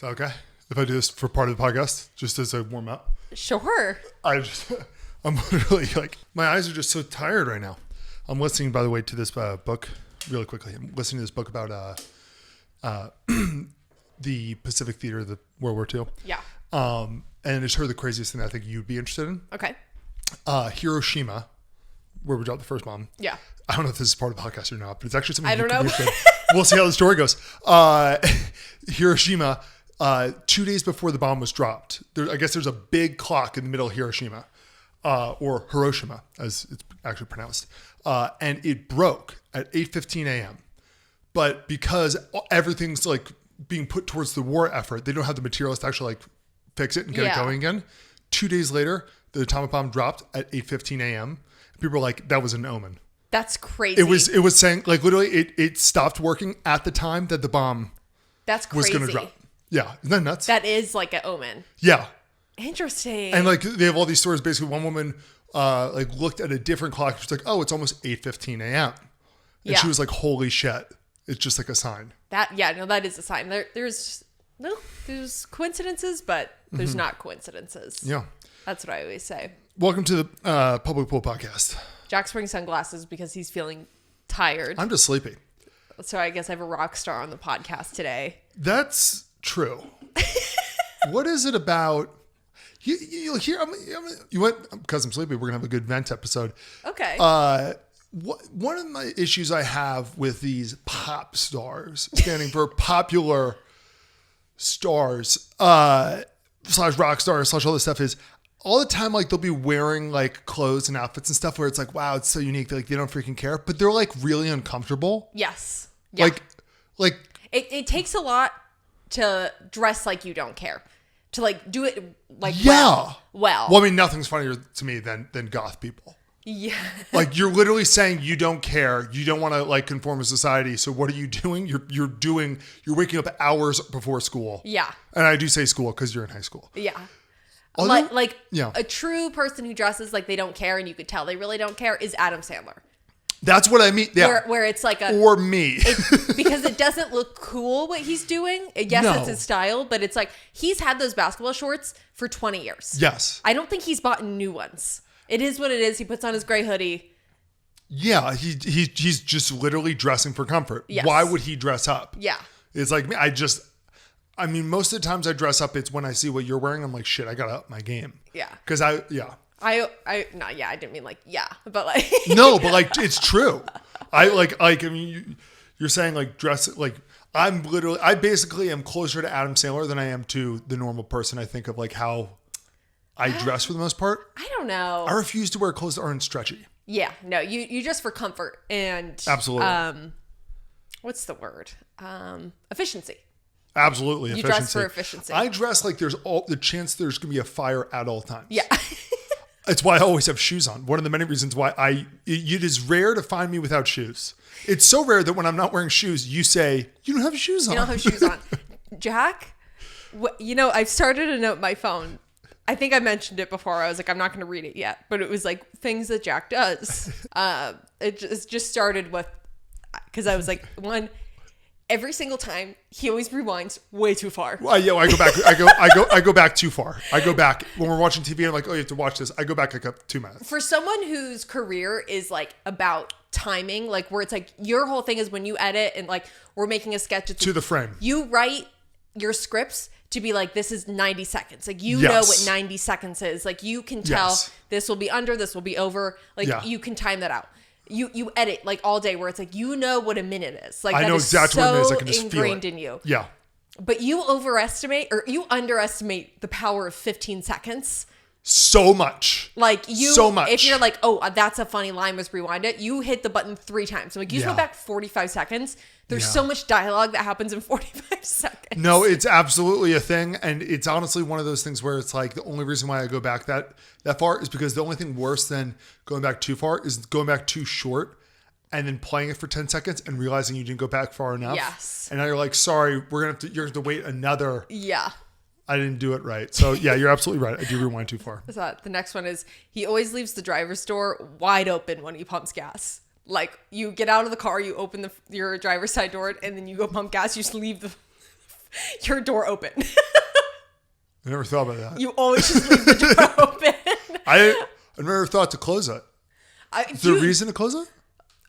Is that okay? If I do this for part of the podcast, just as a warm up? Sure. I'm literally like, my eyes are just so tired right now. I'm listening, by the way, to this book really quickly. I'm listening to this book about the Pacific Theater of the World War II. Yeah. And it's her the craziest thing that I think you'd be interested in. Okay. Hiroshima, where we dropped the first bomb. Yeah. I don't know if this is part of the podcast or not, but it's actually something I don't know. We'll see how the story goes. Hiroshima, 2 days before the bomb was dropped, I guess there's a big clock in the middle of Hiroshima, or Hiroshima, as it's actually pronounced. And it broke at 8:15 a.m. But because everything's like being put towards the war effort, they don't have the materials to actually like fix it and get it going again. 2 days later, the atomic bomb dropped at 8:15 a.m. People were like, that was an omen. That's crazy. It was saying like literally it stopped working at the time that the bomb was going to drop. Yeah. Isn't that nuts? That is like an omen. Yeah. Interesting. And like they have all these stories. Basically, one woman like looked at a different clock. She's like, oh, it's almost 8:15 a.m. And she was like, holy shit. It's just like a sign. That is a sign. There's coincidences, but there's not coincidences. Yeah. That's what I always say. Welcome to the Public Pool Podcast. Jack's wearing sunglasses because he's feeling tired. I'm just sleepy. So I guess I have a rock star on the podcast today. That's true. What is it about? You hear? You went because I'm sleepy. We're gonna have a good vent episode. Okay. One of my issues I have with these pop stars, standing for popular stars, slash rock stars, slash all this stuff, is all the time like they'll be wearing like clothes and outfits and stuff where it's like, wow, it's so unique. Like they don't freaking care, but they're like really uncomfortable. Yes. Yeah. Like it takes a lot to dress like you don't care. To like do it like well. I mean, nothing's funnier to me than goth people. Yeah. Like you're literally saying you don't care. You don't want to like conform to society. So what are you doing? You're waking up hours before school. Yeah. And I do say school because you're in high school. Yeah. Although, A true person who dresses like they don't care and you could tell they really don't care is Adam Sandler. That's what I mean. Yeah. Where it's like or me. Because it doesn't look cool what he's doing. Yes, it's his style, but it's like he's had those basketball shorts for 20 years. Yes. I don't think he's bought new ones. It is what it is. He puts on his gray hoodie. Yeah, he's just literally dressing for comfort. Yes. Why would he dress up? Yeah. It's like me. I mean, most of the times I dress up, it's when I see what you're wearing. I'm like, shit, I gotta up my game. Yeah. Because I didn't mean like, but like. No, but like, it's true. I mean, you're saying like dress, like I basically am closer to Adam Sandler than I am to the normal person. I think of like how I dress for the most part. I don't know. I refuse to wear clothes that aren't stretchy. Yeah, no, you dress for comfort and absolutely. What's the word? Efficiency. Absolutely, you dress for efficiency. I dress like there's all the chance there's gonna be a fire at all times. Yeah. It's why I always have shoes on. One of the many reasons why it is rare to find me without shoes. It's so rare that when I'm not wearing shoes, you say, you don't have shoes on. You don't have shoes on. Jack, I've started a note on my phone. I think I mentioned it before. I was like, I'm not going to read it yet. But it was like things that Jack does. It just started with, because I was like, every single time he always rewinds way too far. Well, yeah, I go back. I go back too far. I go back when we're watching TV. I'm like, oh, you have to watch this. I go back like up 2 minutes. For someone whose career is like about timing, like where it's like your whole thing is when you edit and like we're making a sketch. To the frame. You write your scripts to be like, this is 90 seconds. Like you yes. know what 90 seconds is. Like you can tell yes. this will be under, this will be over. Like you can time that out. You edit like all day where it's like, you know what a minute is. Like I know exactly what it is. I can just ingrained feel it. In you. Yeah. But you underestimate the power of 15 seconds. So much. Like so much. If you're like, oh, that's a funny line, let's rewind it. You hit the button 3 times. So like you go back 45 seconds. There's so much dialogue that happens in 45 seconds. No, it's absolutely a thing. And it's honestly one of those things where it's like the only reason why I go back that far is because the only thing worse than going back too far is going back too short and then playing it for 10 seconds and realizing you didn't go back far enough. Yes. And now you're like, sorry, you're going to have to wait another. Yeah. I didn't do it right. So yeah, you're absolutely right. I do rewind too far. So the next one is he always leaves the driver's door wide open when he pumps gas. Like you get out of the car, you open your driver's side door and then you go pump gas. You just leave the your door open. I never thought about that. You always just leave the door open. I never thought to close it. Is there a reason to close it?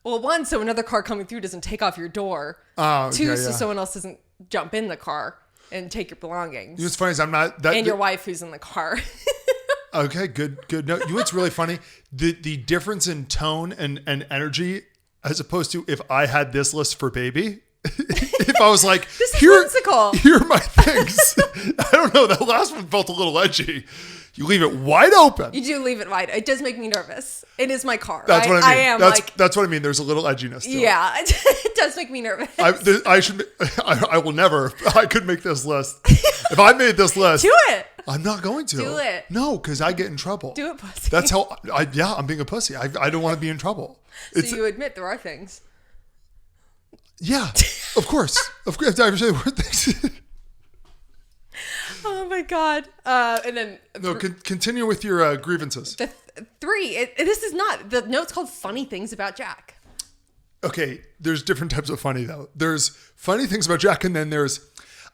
Well, one, so another car coming through doesn't take off your door. Oh, Two, yeah, so yeah. someone else doesn't jump in the car and take your belongings. You know what's funny is I'm not that. And your wife who's in the car. Okay, good. No, you know what's really funny? The difference in tone and energy as opposed to if I had this list for baby. If I was like, this is whimsical. Here are my things. I don't know. That last one felt a little edgy. You leave it wide open. You do leave it wide. It does make me nervous. It is my car. That's what I mean. I am that's what I mean. There's a little edginess to it. Yeah, it does make me nervous. I will never. I could make this list. If I made this list, Do it. I'm not going to. Do it. No, because I get in trouble. Do it, pussy. That's how. I'm being a pussy. I don't want to be in trouble. So you admit there are things. Yeah, of course. Of course. I say were things. Oh my god. And then No, continue with your grievances. the three. This is not the note's called "Funny Things About Jack." Okay, there's different types of funny though. There's funny things about Jack, and then there's.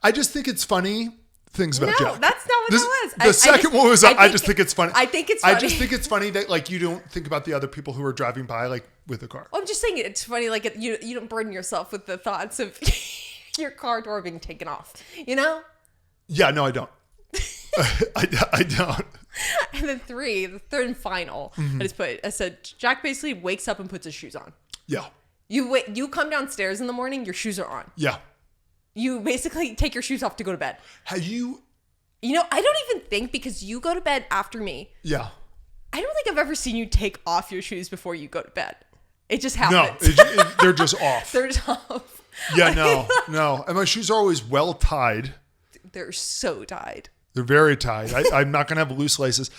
I just think it's funny things about Jack. No, that's not what that was. The second one was I just think it's funny. I think it's funny. I just think it's funny that like you don't think about the other people who are driving by like with a car. Well, I'm just saying it's funny. Like you don't burden yourself with the thoughts of your car door being taken off. You know. Yeah, no, I don't. I don't. And then three, the third and final, I said Jack basically wakes up and puts his shoes on. Yeah. You come downstairs in the morning, your shoes are on. Yeah. You basically take your shoes off to go to bed. Have you? You know, I don't even think because you go to bed after me. Yeah. I don't think I've ever seen you take off your shoes before you go to bed. It just happens. No, they're just off. They're just off. Yeah, no. And my shoes are always well tied. They're so tied. They're very tied. I'm not going to have loose laces.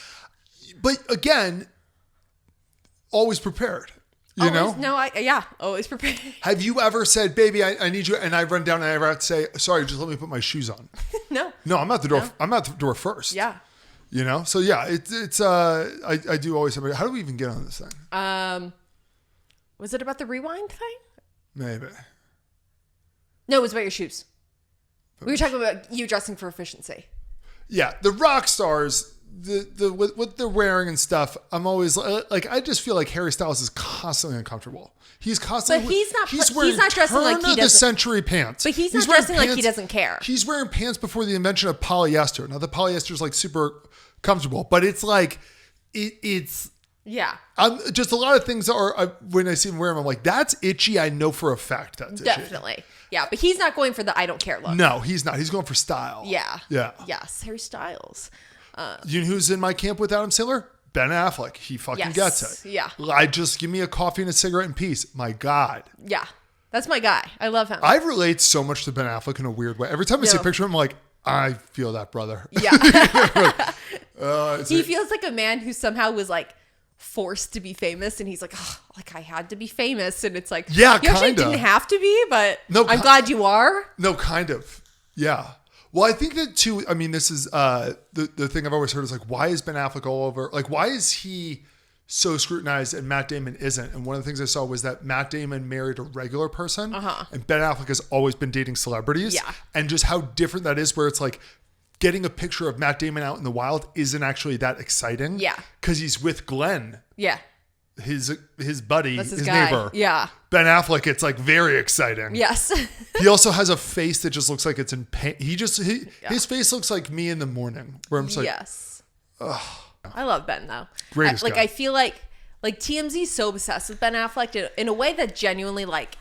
But again, always prepared. You know? No, always prepared. Have you ever said, baby, I need you, and I run down and I ever have to say, sorry, just let me put my shoes on? No. No, I'm at the door. No. I'm at the door first. Yeah. You know? So yeah, I do always say, how do we even get on this thing? Was it about the rewind thing? Maybe. No, it was about your shoes. We were talking about you dressing for efficiency. Yeah, the rock stars, what they're wearing and stuff. I'm always like, I just feel like Harry Styles is constantly uncomfortable. He's constantly. But he's not dressing like he doesn't. The century pants. But he's not dressing like he doesn't care. He's wearing pants before the invention of polyester. Now the polyester is like super comfortable, but it's like it's. Yeah. Just a lot of things are when I see him wear them, I'm like, that's itchy. I know for a fact that's itchy. Definitely. Yeah, but he's not going for the I don't care look. No, he's not. He's going for style. Yeah. Yeah. Yes, Harry Styles. You know who's in my camp with Adam Sandler? Ben Affleck. He fucking gets it. Yeah. I just give me a coffee and a cigarette in peace. My God. Yeah. That's my guy. I love him. I relate so much to Ben Affleck in a weird way. Every time I see a picture of him, I'm like, I feel that, brother. Yeah. He feels like a man who somehow was like forced to be famous, and he's like, oh, like I had to be famous, and it's like, yeah, you actually didn't have to be, but I'm glad you are. No, kind of, yeah. Well, I think that too. I mean, this is the thing I've always heard is like, why is Ben Affleck all over? Like, why is he so scrutinized and Matt Damon isn't? And one of the things I saw was that Matt Damon married a regular person, and Ben Affleck has always been dating celebrities, and just how different that is. Where it's like, getting a picture of Matt Damon out in the wild isn't actually that exciting. Yeah. Because he's with Glenn. Yeah. His buddy, that's his guy. neighbor. Yeah. Ben Affleck, it's like very exciting. Yes. He also has a face that just looks like it's in pain. His face looks like me in the morning where I'm just like, yes. Ugh. I love Ben though. Greatest guy. I feel like TMZ is so obsessed with Ben Affleck in a way that genuinely like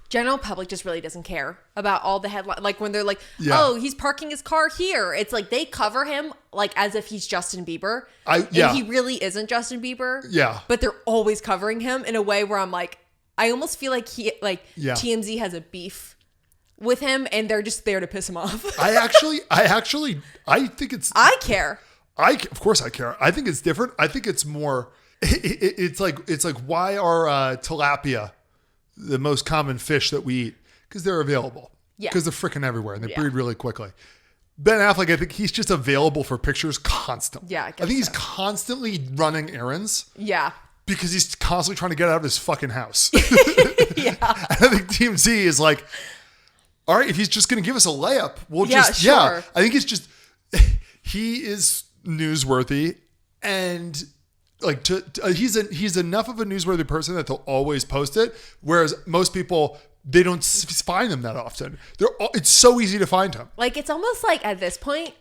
general public just really doesn't care about all the headlines. Like when they're like, oh, he's parking his car here. It's like they cover him like as if he's Justin Bieber. And he really isn't Justin Bieber. Yeah. But they're always covering him in a way where I'm like, I almost feel like TMZ has a beef with him and they're just there to piss him off. I think it's... I care. Of course I care. I think it's different. I think it's more... It's like why are tilapia the most common fish that we eat? Because they're available. Yeah. Because they're freaking everywhere and they breed really quickly. Ben Affleck, I think he's just available for pictures constantly. Yeah, I think he's constantly running errands. Yeah. Because he's constantly trying to get out of his fucking house. Yeah. And I think TMZ is like, all right, if he's just going to give us a layup, we'll Yeah, just, sure. I think it's just, he is newsworthy and like he's enough of a newsworthy person that they'll always post it. Whereas most people, they don't find them that often. It's so easy to find him. Like, it's almost like at this point,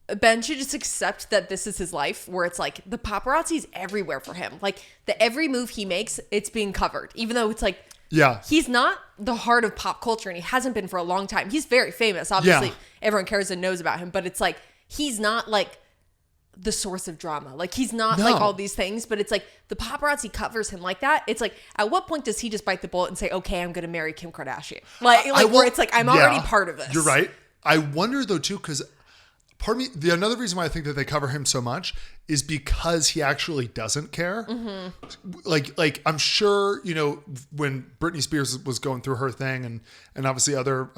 Ben should just accept that this is his life, where it's like the paparazzi's everywhere for him. Like, every move he makes, it's being covered, even though it's like, Yeah. he's not the heart of pop culture, and he hasn't been for a long time. He's very famous. Obviously, everyone cares and knows about him, but it's like, he's not like the source of drama. Like, he's not like all these things, but it's like the paparazzi covers him like that. It's like, at what point does he just bite the bullet and say, okay, I'm going to marry Kim Kardashian? Where it's like, I'm already part of this. You're right. I wonder though too, because part of me, another reason why I think that they cover him so much is because he actually doesn't care. Mm-hmm. Like I'm sure, when Britney Spears was going through her thing and obviously other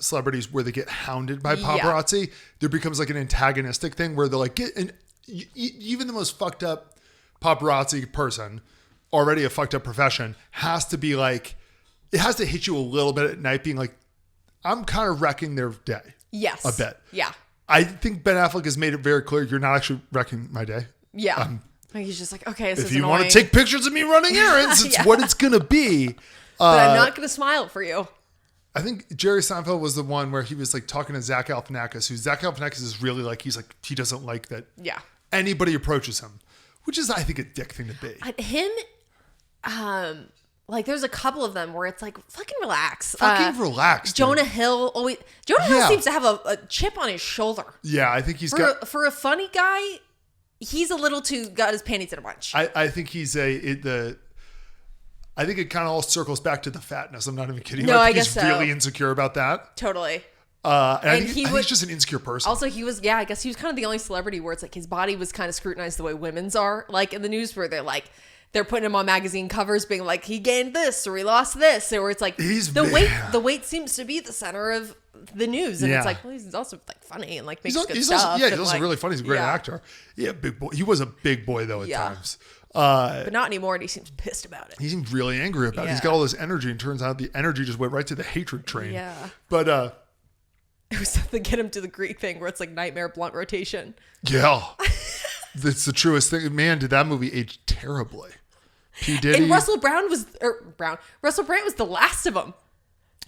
celebrities where they get hounded by paparazzi, there becomes like an antagonistic thing where they're like, even the most fucked up paparazzi person, already a fucked up profession, has to be like, it has to hit you a little bit at night being like, I'm kind of wrecking their day. Yes. A bit. Yeah. I think Ben Affleck has made it very clear you're not actually wrecking my day. Yeah. Like, he's just like, okay, this is if you annoying. want to take pictures of me running errands, it's what it's going to be. But I'm not going to smile for you. I think Jerry Seinfeld was the one where he was like talking to Zach Galifianakis, who Zach Galifianakis is really like, he doesn't like that anybody approaches him, which is, I think, a dick thing to be. Like, there's a couple of them where it's like, fucking relax. Relax. Jonah Hill Hill seems to have a chip on his shoulder. Yeah, I think for a funny guy, he's a little too got his panties in a bunch. I think he's I think it kind of all circles back to the fatness. I'm not even kidding. No, I think guess he's really insecure about that. Totally. And I think he's just an insecure person. Also, I guess he was kind of the only celebrity where it's like his body was kind of scrutinized the way women's are. Like in the news where they're putting him on magazine covers being like, he gained this or he lost this. Or it's like the weight seems to be the center of the news. And it's like, well, he's also like funny and like makes good stuff. He's also really funny. He's a great actor. Yeah, big boy. He was a big boy though at times. But not anymore, and he seems pissed about it. He seems really angry about it. He's got all this energy, and turns out the energy just went right to the hatred train. Yeah. But it was something to get him to the Greek thing where it's like nightmare blunt rotation. Yeah. That's the truest thing. Man, did that movie age terribly. P. Diddy. And Russell Brand was the last of them.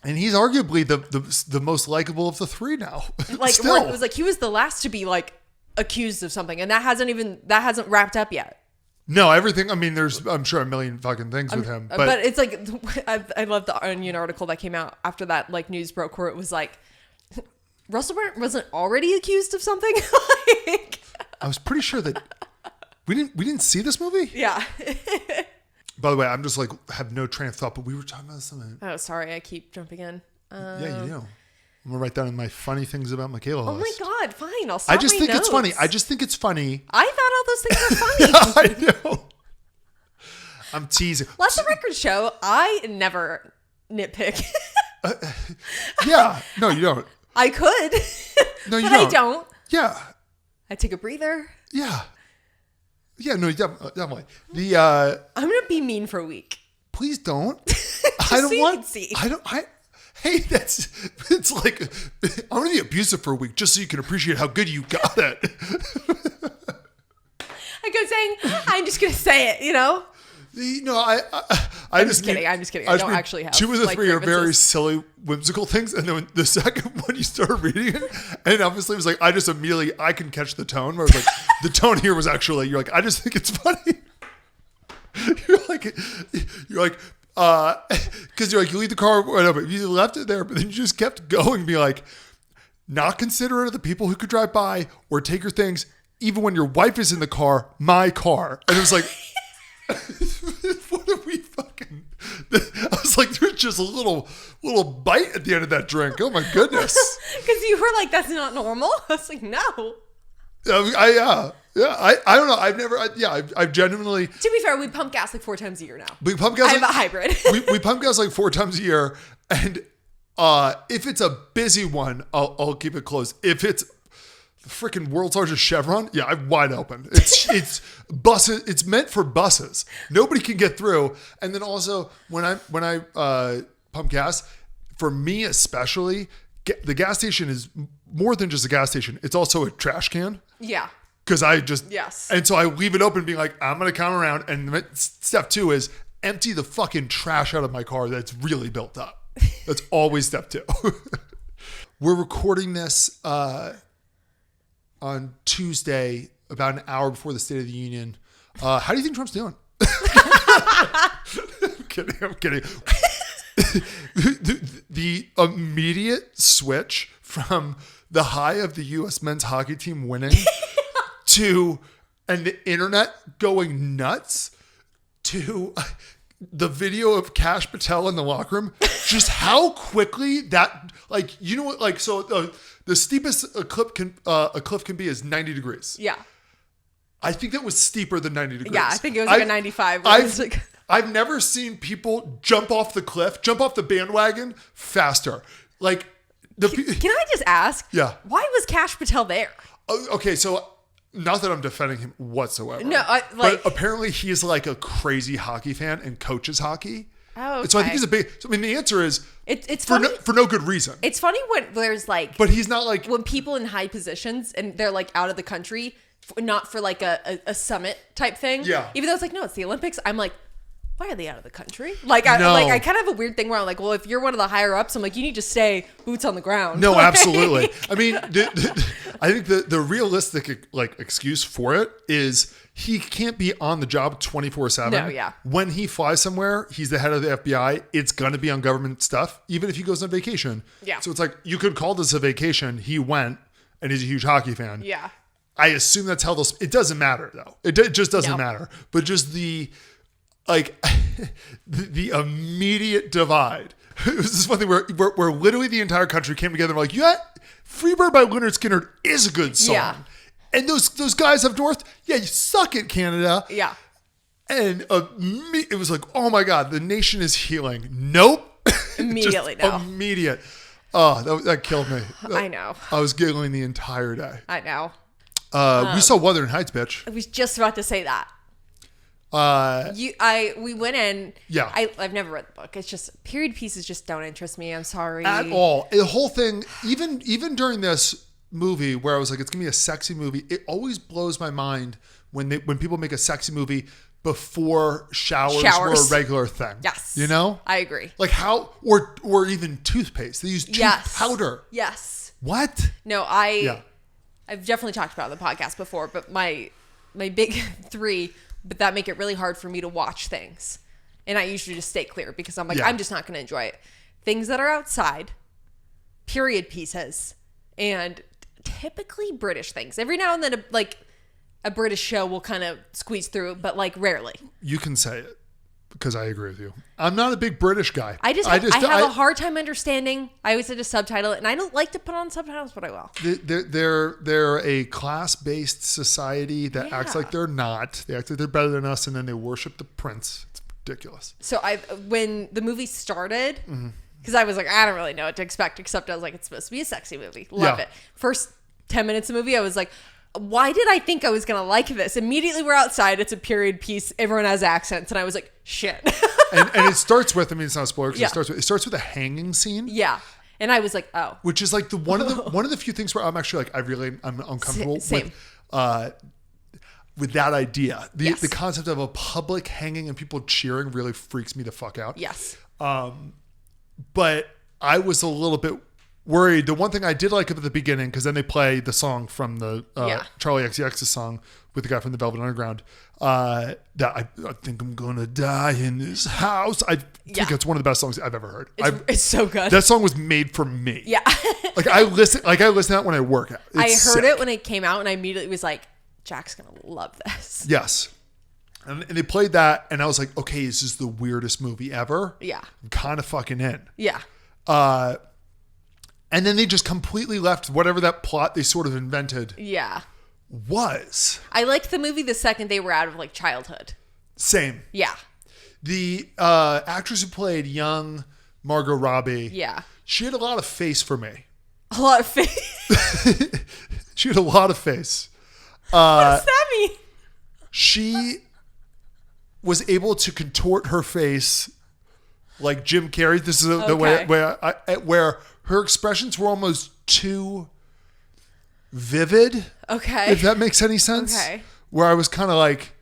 And he's arguably the most likable of the three now. Like, still. It was like he was the last to be like accused of something, and that hasn't wrapped up yet. No, everything. I mean, there's, I'm sure, a million fucking things with him. But it's like, I love the Onion article that came out after that like news broke where it was like, Russell Brand wasn't already accused of something. Like, I was pretty sure that we didn't see this movie. Yeah. By the way, I'm just like have no train of thought, but we were talking about something. Oh, sorry, I keep jumping in. Yeah, you know. I'm gonna write down my funny things about Michaela. Oh my God, fine. I'll stop. I just think it's funny. I just think it's funny. I thought all those things were funny. I know. I'm teasing. Let the record show, I never nitpick. Yeah. No, you don't. I could. No, you but don't. I don't. Yeah. I take a breather. Yeah. Yeah, no, definitely. I'm gonna be mean for a week. Please don't. I don't want. See. Hey, it's like I'm gonna be abusive for a week just so you can appreciate how good you got it. I go saying, I'm just gonna say it, you know. No, I'm just kidding. I'm just kidding. I don't actually have. Two of the three are very silly, whimsical things, and then the second one you started reading it, and obviously it was like I just immediately I can catch the tone. Where I was like, the tone here was actually you're like I just think it's funny. You're like. Because you're like, you leave the car, whatever. You left it there, but then you just kept going, be like, not considerate of the people who could drive by or take your things, even when your wife is in the car, my car. And it was like, what are we fucking? I was like, there's just a little bite at the end of that drink. Oh my goodness. Because you were like, that's not normal. I was like, no. Yeah, I don't know. I've genuinely. To be fair, we pump gas like 4 times a year now. We pump gas. I have a hybrid. we pump gas like 4 times a year, and if it's a busy one, I'll keep it closed. If it's the freaking world's largest Chevron, yeah, I'm wide open. It's buses. It's meant for buses. Nobody can get through. And then also when I pump gas, for me especially, the gas station is more than just a gas station. It's also a trash can. Yeah. Because I just, yes. And so I leave it open being like, I'm going to come around. And step 2 is empty the fucking trash out of my car that's really built up. That's always step 2. We're recording this on Tuesday, about an hour before the State of the Union. How do you think Trump's doing? I'm kidding. The immediate switch from the high of the U.S. men's hockey team winning to, and the internet going nuts, to the video of Kash Patel in the locker room, just how quickly that, like, you know what, like, so the steepest a cliff can be is 90 degrees. Yeah. I think that was steeper than 90 degrees. Yeah, I think it was like a 95. I've never seen people jump off the bandwagon faster. Like, can I just ask? Yeah. Why was Kash Patel there? Okay, so not that I'm defending him whatsoever. No, but apparently he's like a crazy hockey fan and coaches hockey. Oh, okay. So I think he's a big. I mean, the answer is it's for funny, for no good reason. It's funny when there's like, but he's not like when people in high positions and they're like out of the country, not for like a summit type thing. Yeah. Even though it's like, no, it's the Olympics. I'm like, why are they out of the country? Like, No. I kind of have a weird thing where I'm like, well, if you're one of the higher ups, I'm like, you need to stay boots on the ground. No, absolutely. I mean, I think the realistic like excuse for it is he can't be on the job 24/7. No, yeah. When he flies somewhere, he's the head of the FBI. It's gonna be on government stuff, even if he goes on vacation. Yeah. So it's like you could call this a vacation. He went, and he's a huge hockey fan. Yeah. I assume that's how those. It doesn't matter though. It just doesn't matter. But just the. Like the immediate divide. It was this one thing where literally the entire country came together and were like, yeah, Freebird by Leonard Skinner is a good song. Yeah. And those guys up north, yeah, you suck it, Canada. Yeah. And it was like, oh my God, the nation is healing. Nope. Immediately, no. Immediate. Oh, that killed me. I know. I was giggling the entire day. I know. We saw Wuthering Heights, bitch. I was just about to say that. We went in. Yeah. I've never read the book. It's just period pieces just don't interest me. I'm sorry. At all. The whole thing, even during this movie where I was like, it's gonna be a sexy movie. It always blows my mind when people make a sexy movie before showers were a regular thing. Yes. You know? I agree. Like how, or even toothpaste. They use tooth powder. Yes. What? No, I've definitely talked about it on the podcast before, but my big 3, but that make it really hard for me to watch things. And I usually just stay clear because I'm like, I'm just not going to enjoy it. Things that are outside, period pieces, and typically British things. Every now and then, a British show will kind of squeeze through, but like rarely. You can say it because I agree with you. I'm not a big British guy. I have a hard time understanding. I always had to subtitle it, and I don't like to put on subtitles, but I will. They're a class-based society that acts like they're not. They act like they're better than us, and then they worship the prince. It's ridiculous. So when the movie started, because I was like, I don't really know what to expect, except I was like, it's supposed to be a sexy movie. Love it. First 10 minutes of the movie, I was like, why did I think I was going to like this? Immediately we're outside. It's a period piece. Everyone has accents. And I was like, shit. and it starts with, I mean, it's not a spoiler because it starts with a hanging scene. Yeah. And I was like, oh. Which is like one of the few things where I'm actually like, I'm uncomfortable with that idea. The concept of a public hanging and people cheering really freaks me the fuck out. Yes. But I was a little bit worried. The one thing I did like at the beginning, because then they play the song from the Charlie XCX's song with the guy from the Velvet Underground, that I think I'm gonna die in this house. I think it's one of the best songs I've ever heard. It's so good. That song was made for me. Yeah. I listen to that when I work out. I heard it when it came out, and I immediately was like, Jack's gonna love this. Yes. And they played that, and I was like, okay, this is the weirdest movie ever. Yeah. I'm kind of fucking in. Yeah. And then they just completely left whatever that plot they sort of invented. Yeah. Was. I liked the movie the second they were out of like childhood. Same. Yeah. The actress who played young Margot Robbie. Yeah. She had a lot of face for me. A lot of face. She had a lot of face. What does that mean? She was able to contort her face like Jim Carrey. This is the way where her expressions were almost too vivid. Okay. If that makes any sense. Okay. Where I was kind of like,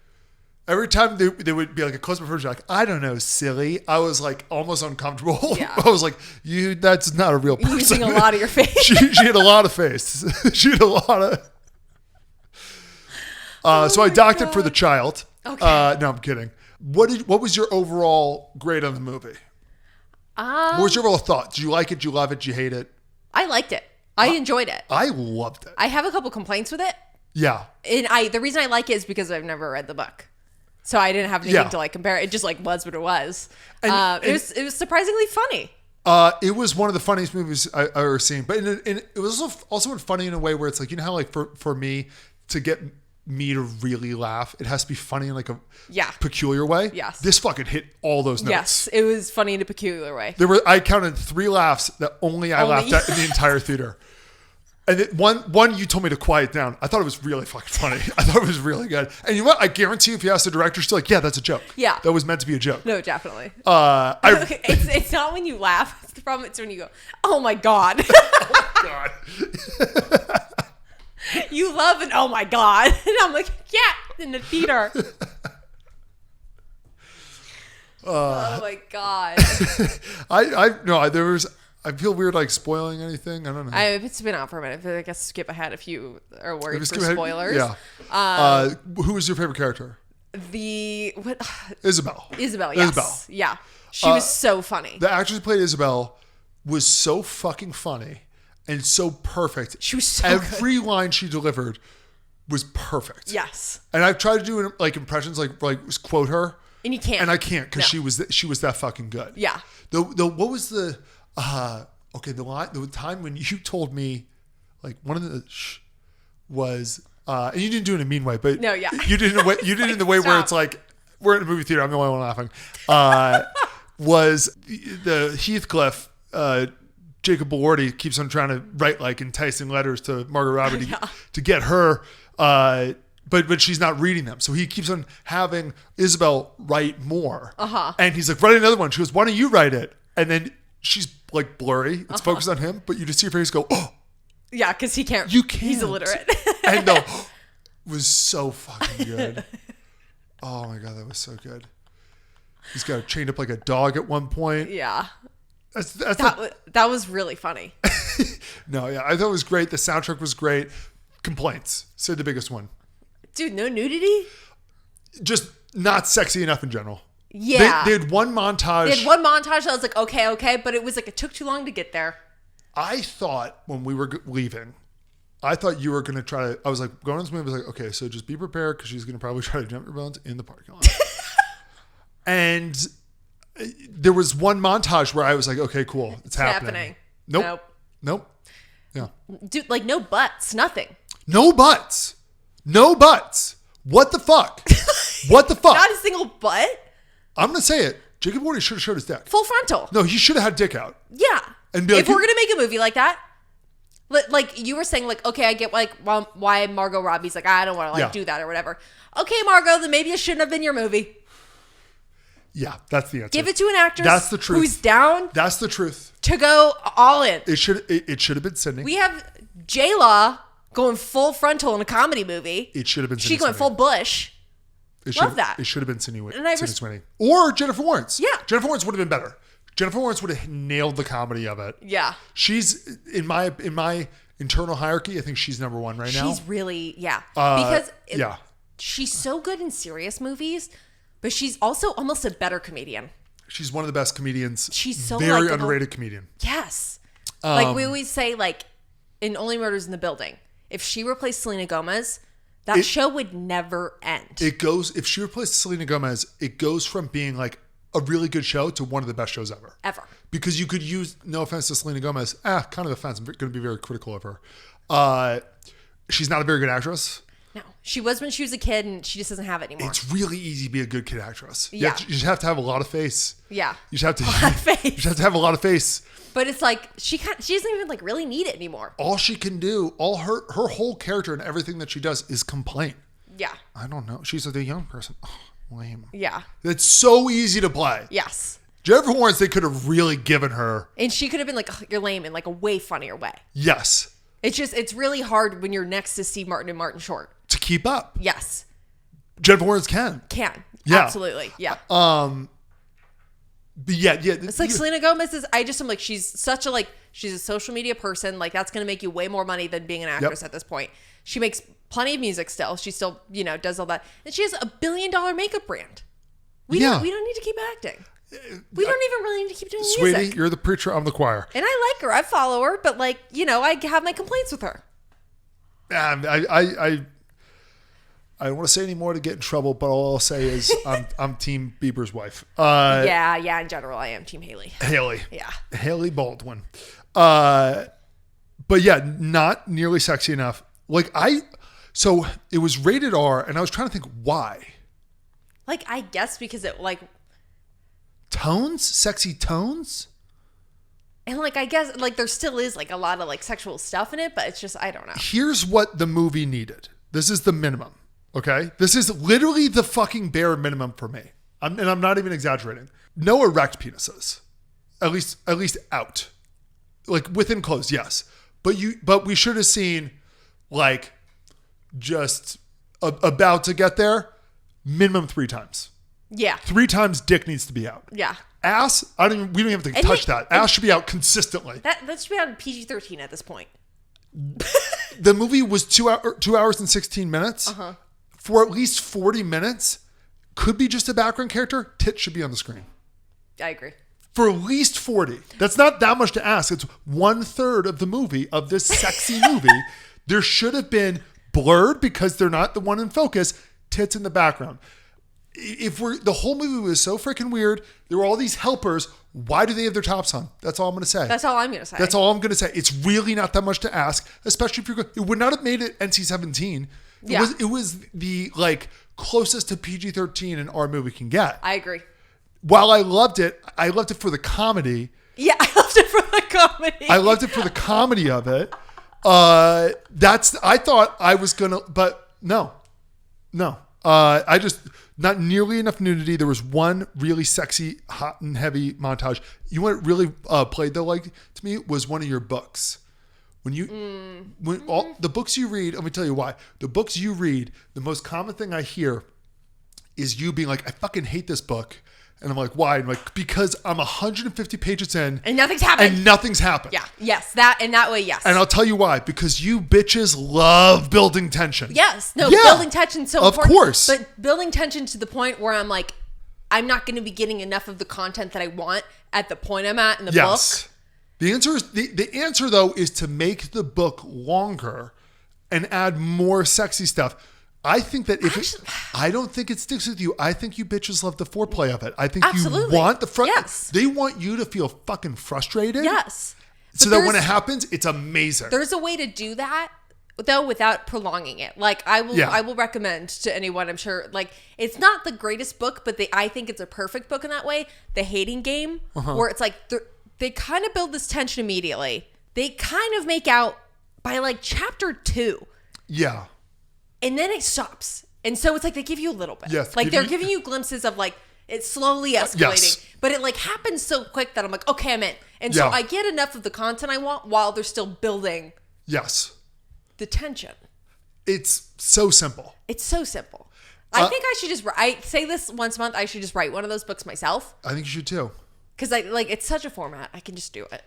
every time they would be like a close-up version, like, I don't know, silly. I was like almost uncomfortable. Yeah. I was like, that's not a real person. Using a lot of your face. she had a lot of face. She had a lot of. So I docked it for the child. Okay. No, I'm kidding. What was your overall grade on the movie? What was your overall thought? Did you like it? Did you love it? Did you hate it? I liked it. I enjoyed it. I loved it. I have a couple complaints with it. Yeah. And the reason I like it is because I've never read the book. So I didn't have anything to like compare. It just like was what it was. It was surprisingly funny. It was one of the funniest movies I ever seen. But it was also funny in a way where it's like, you know how like for me to get me to really laugh, it has to be funny in like a peculiar way. Yes. This fucking hit all those notes. Yes, it was funny in a peculiar way. I counted 3 laughs that only I laughed at in the entire theater. And one you told me to quiet down. I thought it was really fucking funny. I thought it was really good. And you know what? I guarantee you, if you ask the director, she's like, yeah, that's a joke. Yeah. That was meant to be a joke. No, definitely. It's not when you laugh. It's the problem. It's when you go, oh my God. Oh my God. You love an oh my God. And I'm like, yeah, in the theater. Oh my God. I feel weird like spoiling anything. I don't know. It's been out for a minute. I guess skip ahead if you are worried for spoilers. Yeah. Who was your favorite character? Isabel. Isabel, yes. Isabel. Yeah. She was so funny. The actress who played Isabel was so fucking funny and so perfect. She was so Every line she delivered was perfect. Yes. And I've tried to do like impressions, like quote her. And you can't. And I can't because she was that fucking good. Yeah. What was the the time when you told me, like one of the was, and you didn't do it in a mean way, but no, yeah, you did it in the way where it's like we're in a movie theater. I'm the only one laughing. Was the Heathcliff, Jacob Elordi keeps on trying to write like enticing letters to Margot Robbie to get her, but she's not reading them. So he keeps on having Isabel write more. And he's like, write another one. She goes, why don't you write it? And then she's like blurry. It's focused on him, but you just see her face go, oh. Yeah, because he can't. You can't. He's illiterate. And was so fucking good. Oh my God, that was so good. He's got chained up like a dog at one point. Yeah. That was really funny. No, yeah, I thought it was great. The soundtrack was great. Complaints. Say the biggest one. Dude, no nudity? Just not sexy enough in general. Yeah. They had one montage. I was like, okay, but it was like it took too long to get there. I thought when we were leaving, I thought you were going to try to, I was like, going on this movie, I was like, okay, so just be prepared because she's going to probably try to jump your bones in the parking lot. And there was one montage where I was like, okay, cool. It's happening. Nope. Yeah. Dude, like no butts, nothing. No butts. What the fuck? What the fuck? Not a single butt? I'm going to say it. Jacob Elordi should have showed his dick. Full frontal. No, he should have had dick out. Yeah. And be like, if we're going to make a movie like that, like you were saying, like, okay, I get like why Margot Robbie's like, I don't want to do that or whatever. Okay, Margot, then maybe it shouldn't have been your movie. Yeah, that's the answer. Give it to an actress. That's the truth. Who's down. That's the truth. To go all in. It should have been Sydney. We have J-Law going full frontal in a comedy movie. It should have been Sydney. She going full Bush. Love that. It should have been Sydney Sweeney. And or Jennifer Lawrence. Yeah. Jennifer Lawrence would have been better. Jennifer Lawrence would have nailed the comedy of it. Yeah. She's in my internal hierarchy, I think she's number one right now. She's really, because yeah. She's so good in serious movies, but she's also almost a better comedian. She's one of the best comedians. She's so very likable. underrated comedian. Yes. Like we always say, like in Only Murders in the Building, if she replaced Selena Gomez, that show would never end. If she replaced Selena Gomez, it goes from being like a really good show to one of the best shows ever. Ever. Because you could use, no offense to Selena Gomez, kind of offense, I'm going to be very critical of her. She's not a very good actress. No. She was when she was a kid and she just doesn't have it anymore. It's really easy to be a good kid actress. Yeah. You just have to have a lot of face. Yeah. You just have to, a lot of face. You just have to have a lot of face. But it's like, she doesn't even like really need it anymore. All she can do, all her whole character and everything that she does is complain. Yeah. I don't know. She's like a young person. Oh, lame. Yeah. It's so easy to play. Yes. Jennifer Lawrence, they could have really given her. And she could have been like, "Ugh, you're lame," in like a way funnier way. Yes. It's really hard when you're next to Steve Martin and Martin Short. To keep up. Yes. Jennifer Lawrence can. Yeah. Absolutely. Yeah. But yeah. It's like Selena Gomez is, I'm like, she's such a, like, she's a social media person. Like, that's going to make you way more money than being an actress at this point. She makes plenty of music still. She still, does all that. And she has $1 billion makeup brand. We don't need to keep acting. We don't even really need to keep doing music. Sweetie, you're the preacher, I'm the choir. And I like her. I follow her. But, like, I have my complaints with her. I don't want to say any more to get in trouble, but all I'll say is I'm Team Bieber's wife. Yeah. In general, I am Team Haley. Yeah. Haley Baldwin. But yeah, not nearly sexy enough. So it was rated R, and I was trying to think why. Like, I guess because it, like... Tones? Sexy tones? And, like, I guess, like, there still is, like, a lot of, like, sexual stuff in it, but it's just, I don't know. Here's what the movie needed. This is the minimum, okay? This is literally the fucking bare minimum for me. And I'm not even exaggerating. No erect penises. At least out. Like, within clothes, yes. But we should have seen, like, just about to get there, minimum 3 times. Yeah. 3 times dick needs to be out. Yeah. Ass, we don't even have to touch that. Ass should be out consistently. That should be on PG-13 at this point. The movie was 2 hours and 16 minutes. Uh-huh. For at least 40 minutes, could be just a background character. Tits should be on the screen. I agree. For at least 40. That's not that much to ask. It's 1/3 of the movie, of this sexy movie. There should have been blurred because they're not the one in focus. Tits in the background. The whole movie was so freaking weird. There were all these helpers. Why do they have their tops on? That's all I'm going to say. That's all I'm going to say. That's all I'm going to say. It's really not that much to ask, especially if it would not have made it NC-17. It was the like closest to PG-13 an R movie can get. I agree. While I loved it for the comedy. Yeah, I loved it for the comedy. I loved it for the comedy of it. I thought I was gonna, but no. I just, not nearly enough nudity. There was one really sexy, hot and heavy montage. You know what really played though, like to me, was one of your books. When all the books you read, let me tell you why. The books you read, the most common thing I hear is you being like, I fucking hate this book. And I'm like, why? I'm like, because I'm 150 pages in. And nothing's happened. Yeah. Yes. That way, yes. And I'll tell you why. Because you bitches love building tension. Yes. No, building tension so important. Of course. But building tension to the point where I'm like, I'm not going to be getting enough of the content that I want at the point I'm at in the book. The answer is the answer though is to make the book longer and add more sexy stuff. I think that I don't think it sticks with you. I think you bitches love the foreplay of it. I think you want the front. Yes. They want you to feel fucking frustrated. Yes. So that when it happens, it's amazing. There's a way to do that though without prolonging it. Like I will recommend to anyone, I'm sure, like it's not the greatest book, but I think it's a perfect book in that way. The Hating Game, where it's like they kind of build this tension immediately. They kind of make out by like chapter 2. Yeah. And then it stops. And so it's like they give you a little bit. Yes. Like they're giving you glimpses of like it's slowly escalating. Yes. But it like happens so quick that I'm like, okay, I'm in. And so I get enough of the content I want while they're still building the tension. It's so simple. It's so simple. I think I should I say this once a month, I should just write one of those books myself. I think you should too. Because it's such a format. I can just do it.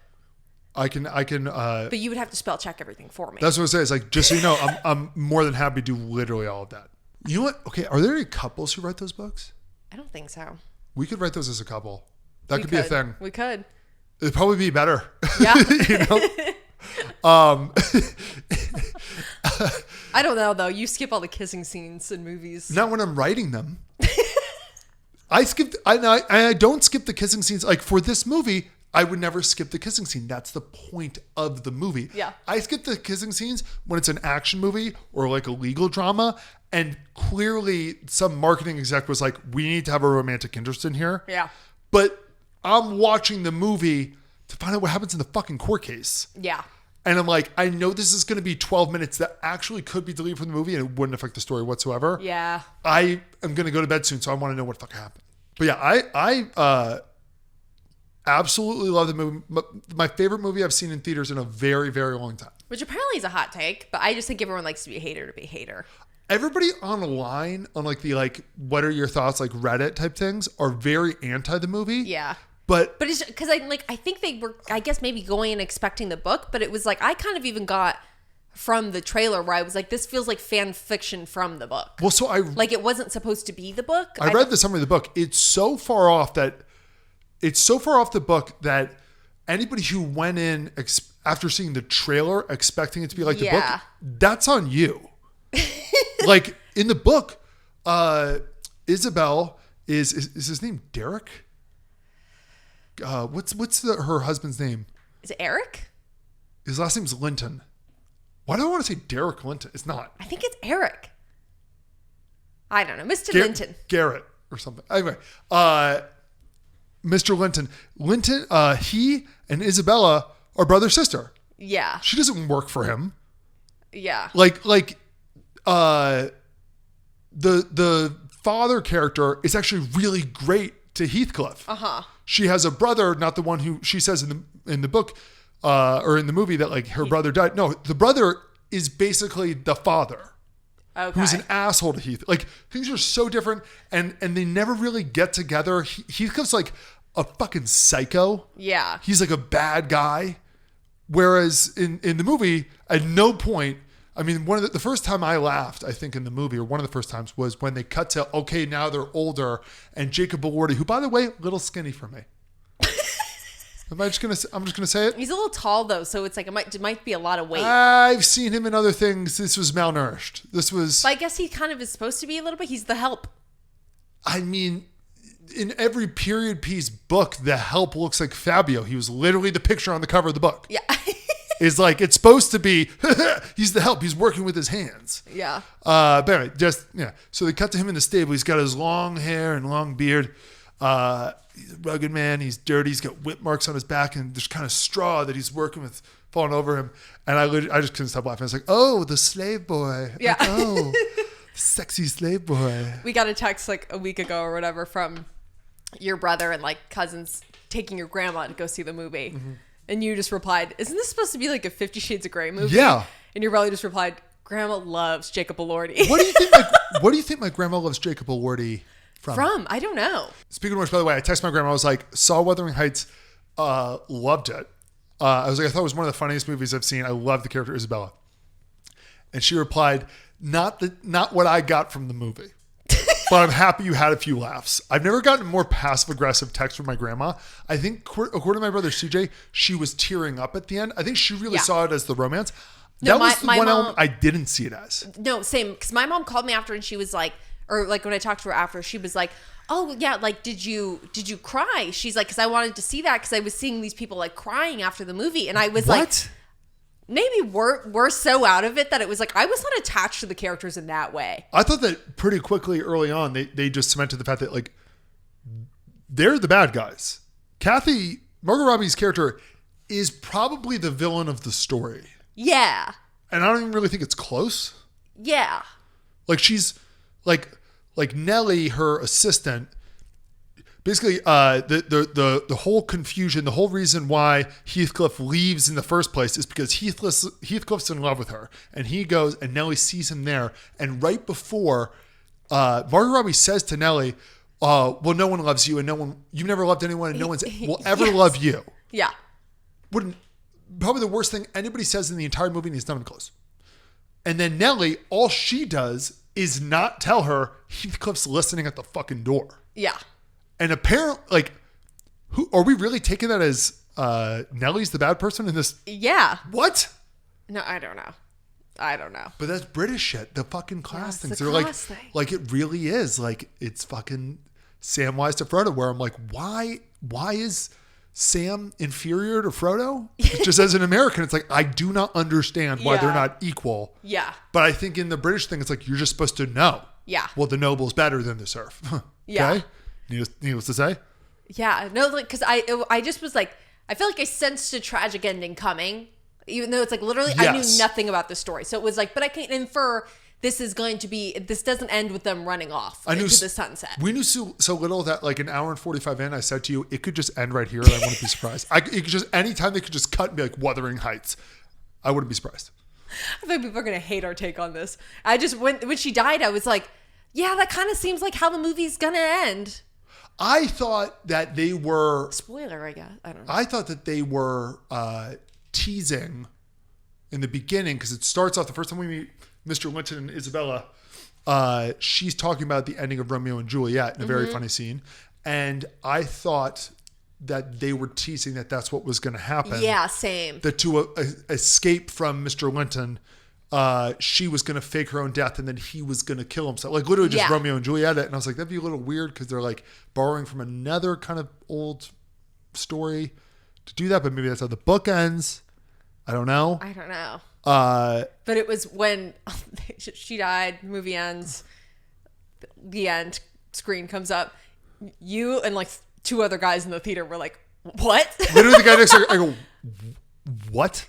I can. But you would have to spell check everything for me. That's what I say. It's like, just so you know, I'm more than happy to do literally all of that. You know what? Okay, are there any couples who write those books? I don't think so. We could write those as a couple. That could be a thing. We could. It'd probably be better. Yeah. You know? I don't know though. You skip all the kissing scenes in movies. Not when I'm writing them. I don't skip the kissing scenes. Like for this movie, I would never skip the kissing scene. That's the point of the movie. Yeah. I skip the kissing scenes when it's an action movie or like a legal drama. And clearly some marketing exec was like, we need to have a romantic interest in here. Yeah. But I'm watching the movie to find out what happens in the fucking court case. Yeah. And I'm like, I know this is going to be 12 minutes that actually could be deleted from the movie and it wouldn't affect the story whatsoever. Yeah. I am going to go to bed soon, so I want to know what the fuck happened. But yeah, Absolutely love the movie. My favorite movie I've seen in theaters in a very, very long time. Which apparently is a hot take, but I just think everyone likes to be a hater to be a hater. Everybody online on like the what are your thoughts, like Reddit type things, are very anti the movie. Yeah. But it's because I think they were, I guess, maybe going and expecting the book, but it was like I kind of even got from the trailer where I was like, this feels like fan fiction from the book. Well, so it wasn't supposed to be the book. I read the summary of the book. It's so far off the book that anybody who went in after seeing the trailer expecting it to be like the book, that's on you. Like in the book, Isabel is his name Derek? What's her husband's name? Is it Eric? His last name's Linton. Why do I want to say Derek Linton? It's not. I think it's Eric. I don't know. Mr. Linton. Garrett or something. Anyway, Mr. Linton. Linton, he and Isabella are brother-sister. Yeah. She doesn't work for him. Yeah. The father character is actually really great to Heathcliff. Uh-huh. She has a brother, not the one who she says in the book or in the movie that like her brother died. No, the brother is basically the father. Okay. Who's an asshole to Heath. Like things are so different and they never really get together. Heathcliff's like a fucking psycho. Yeah. He's like a bad guy. Whereas in the movie, at no point, I mean, the first time I laughed, I think in the movie, or one of the first times, was when they cut to, okay, now they're older, and Jacob Elordi, who, by the way, little skinny for me. I'm just gonna say it. He's a little tall though, so it's like it might be a lot of weight. I've seen him in other things. This was malnourished. This was. But I guess he kind of is supposed to be a little bit. He's the help. I mean, in every period piece book, the help looks like Fabio. He was literally the picture on the cover of the book. Yeah. Is like it's supposed to be. He's the help. He's working with his hands. Yeah. But anyway, so they cut to him in the stable. He's got his long hair and long beard. He's a rugged man. He's dirty. He's got whip marks on his back, and there's kind of straw that he's working with falling over him. And I just couldn't stop laughing. I was like, "Oh, the slave boy! Yeah, like, oh, sexy slave boy." We got a text like a week ago or whatever from your brother and like cousins taking your grandma to go see the movie, and you just replied, "Isn't this supposed to be like a 50 Shades of Grey movie?" Yeah, and your brother just replied, "Grandma loves Jacob Elordi." What do you think my grandma loves Jacob Elordi? From? I don't know. Speaking of which, by the way, I texted my grandma. I was like, saw Wuthering Heights, loved it. I was like, I thought it was one of the funniest movies I've seen. I love the character Isabella. And she replied, not what I got from the movie, but I'm happy you had a few laughs. I've never gotten a more passive aggressive text from my grandma. I think according to my brother CJ, she was tearing up at the end. I think she really saw it as the romance. No, that was the one element I didn't see it as. No, same. Because my mom called me after and she was like, or like when I talked to her after, she was like, "Oh yeah, like did you cry?" She's like, "Because I wanted to see that because I was seeing these people like crying after the movie," and I was like, maybe we're so out of it that it was like I was not attached to the characters in that way. I thought that pretty quickly early on they just cemented the fact that like they're the bad guys. Margot Robbie's character is probably the villain of the story. Yeah. And I don't even really think it's close. Yeah. Like she's like Nellie, her assistant, basically the whole confusion, the whole reason why Heathcliff leaves in the first place is because Heathcliff's in love with her. And he goes and Nellie sees him there. And right before Margot Robbie says to Nellie, well, no one loves you and you've never loved anyone and no one will ever love you. Yeah. Probably the worst thing anybody says in the entire movie, and he's not even close. And then Nellie, all she does is not tell her Heathcliff's listening at the fucking door. Yeah. And apparently, like, who are we really taking that as Nellie's the bad person in this? Yeah. What? No, I don't know. But that's British shit. The fucking class things. The They're class like, thing. Like it really is. Like it's fucking Samwise to Frodo. Where I'm like, why is Sam inferior to Frodo? Just as an American, it's like I do not understand why they're not equal. Yeah. But I think in the British thing, it's like you're just supposed to know. Yeah. Well, the noble's better than the serf. Yeah. Okay? Needless to say. Yeah. No, like because I just was like I feel like I sensed a tragic ending coming, even though it's like literally I knew nothing about the story. So it was like, but I can infer this doesn't end with them running off into the sunset. We knew so little that like an hour and 45 in, I said to you, it could just end right here and I wouldn't be surprised. It could just, anytime they could just cut and be like Wuthering Heights, I wouldn't be surprised. I think people are going to hate our take on this. I just, when she died, I was like, yeah, that kind of seems like how the movie's going to end. I thought that they were... Spoiler, I guess. I don't know. I thought that they were teasing in the beginning, because it starts off, the first time we meet Mr. Linton and Isabella, she's talking about the ending of Romeo and Juliet in a very funny scene. And I thought that they were teasing that that's what was going to happen. Yeah, same. That to escape from Mr. Linton, she was going to fake her own death and then he was going to kill himself. Like literally just Romeo and Juliet. And I was like, that'd be a little weird because they're like borrowing from another kind of old story to do that. But maybe that's how the book ends. I don't know. But it was when she died, movie ends, the end screen comes up. You and like 2 other guys in the theater were like, what? Literally the guy next to her, I go, what?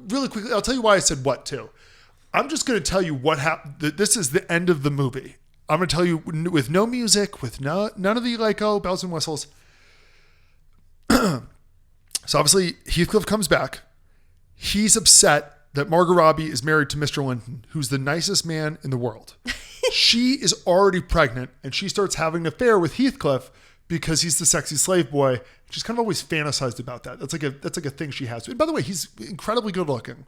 Really quickly, I'll tell you why I said what too. I'm just going to tell you what happened. This is the end of the movie. I'm going to tell you with no music, with none of the like, oh, bells and whistles. So obviously Heathcliff comes back. He's upset that Margot Robbie is married to Mr. Linton, who's the nicest man in the world. She is already pregnant and she starts having an affair with Heathcliff because he's the sexy slave boy. She's kind of always fantasized about that. That's like a thing she has. And by the way, he's incredibly good looking.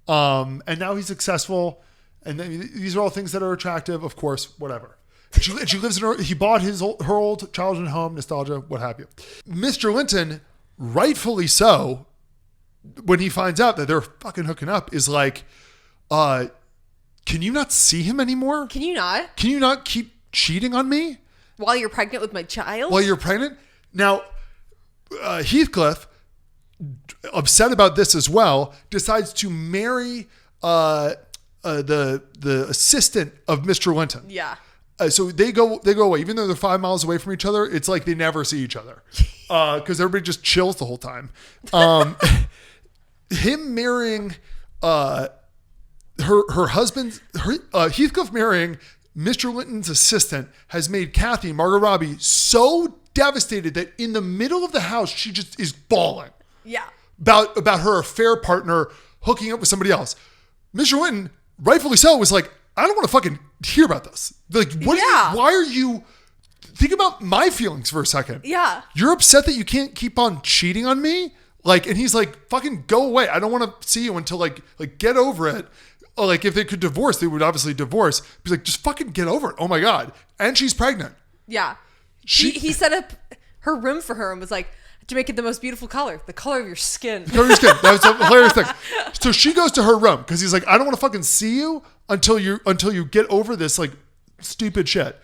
And now he's successful. And these are all things that are attractive, of course, whatever. And she lives in he bought her old childhood home, nostalgia, what have you. Mr. Linton, rightfully so, when he finds out that they're fucking hooking up, is like, can you not see him anymore? Can you not? Can you not keep cheating on me? While you're pregnant with my child? While you're pregnant? Now, Heathcliff, upset about this as well, decides to marry the assistant of Mr. Linton. Yeah. So they go away. Even though they're 5 miles away from each other, it's like they never see each other. Because everybody just chills the whole time. Him marrying her husband, Heathcliff marrying Mr. Linton's assistant has made Kathy, Margot Robbie, so devastated that in the middle of the house, she just is bawling. Yeah. About her affair partner hooking up with somebody else. Mr. Linton, rightfully so, was like, I don't want to fucking hear about this. Like, why are you... Think about my feelings for a second. Yeah. You're upset that you can't keep on cheating on me? Like, and he's like, fucking go away. I don't want to see you until like get over it. Like, if they could divorce, they would obviously divorce. He's like, just fucking get over it. Oh my God. And she's pregnant. Yeah. He set up her room for her and was like, to make it the most beautiful color, the color of your skin. The color of your skin. That was a hilarious thing. So she goes to her room because he's like, I don't want to fucking see you until you get over this like stupid shit.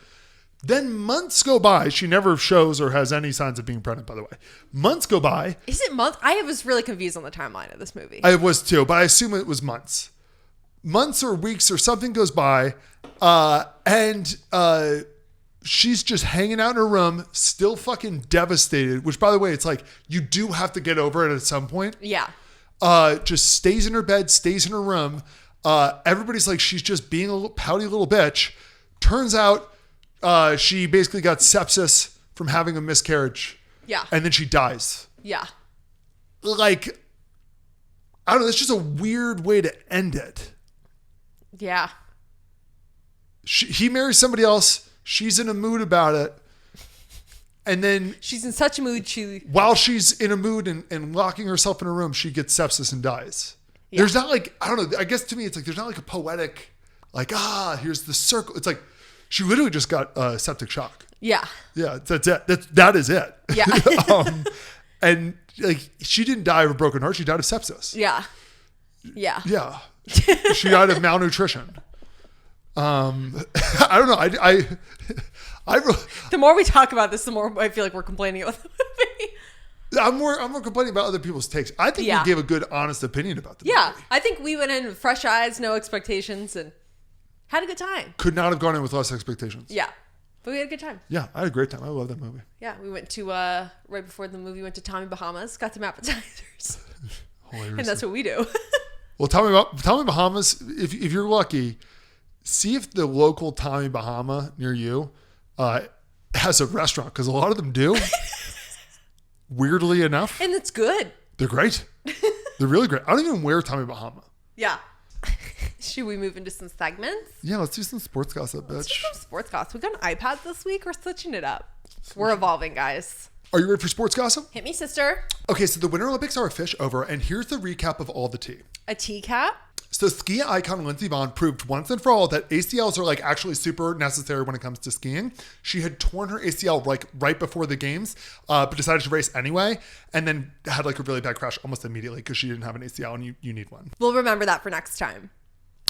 Then months go by. She never shows or has any signs of being pregnant, by the way. Months go by. Is it months? I was really confused on the timeline of this movie. I was too, but I assume it was months. Months or weeks or something goes by. And she's just hanging out in her room, still fucking devastated, which, by the way, it's like, you do have to get over it at some point. Yeah. Just stays in her bed, stays in her room. Everybody's like, she's just being a little pouty little bitch. Turns out she basically got sepsis from having a miscarriage. Yeah. And then she dies. Yeah. Like, I don't know, that's just a weird way to end it. Yeah. He marries somebody else. She's in a mood about it. And then... She's in such a mood, while she's in a mood and locking herself in a room, she gets sepsis and dies. Yeah. There's not like... I don't know. I guess to me, it's like there's not like a poetic... Like, here's the circle. It's like she literally just got septic shock. Yeah. Yeah, that's it. That is it. Yeah. And like she didn't die of a broken heart. She died of sepsis. Yeah. Yeah. Yeah. She died of malnutrition. I don't know. I the more we talk about this, the more I feel like we're complaining about the movie. I'm more complaining about other people's takes. I think we gave a good, honest opinion about the movie. I think we went in with fresh eyes, no expectations, and had a good time. Could not have gone in with less expectations. Yeah. But we had a good time. Yeah, I had a great time. I love that movie. Yeah, we went to, right before the movie, went to Tommy Bahama's, got some appetizers. Hilarious. And that's what we do. Well, Tommy Bahamas, if you're lucky, see if the local Tommy Bahama near you has a restaurant, because a lot of them do. Weirdly enough. And it's good. They're great. They're really great. I don't even wear Tommy Bahama. Yeah. Should we move into some segments? Yeah, let's do some sports gossip, bitch. Let's do some sports gossip. We got an iPad this week. We're switching it up. We're evolving, guys. Are you ready for sports gossip? Hit me, sister. Okay, so the Winter Olympics are over, and here's the recap of all the tea. A teacup? So ski icon Lindsey Vonn proved once and for all that ACLs are like actually super necessary when it comes to skiing. She had torn her ACL like right before the games, but decided to race anyway, and then had like a really bad crash almost immediately because she didn't have an ACL, and you need one. We'll remember that for next time.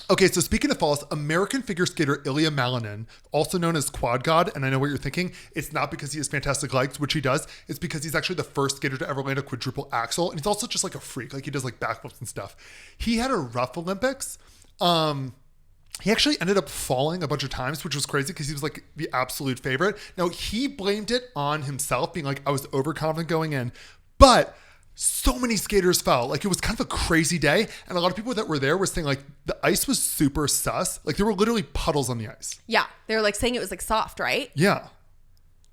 Okay, so speaking of falls, American figure skater Ilya Malinin, also known as Quad God, and I know what you're thinking, it's not because he has fantastic legs, which he does, it's because he's actually the first skater to ever land a quadruple axel, and he's also just like a freak, like he does like backflips and stuff. He had a rough Olympics. He actually ended up falling a bunch of times, which was crazy because he was like the absolute favorite. Now, he blamed it on himself, being like, I was overconfident going in, but so many skaters fell. Like, it was kind of a crazy day. And a lot of people that were there were saying like the ice was super sus. Like, there were literally puddles on the ice. Yeah. They were like saying it was like soft, right? Yeah.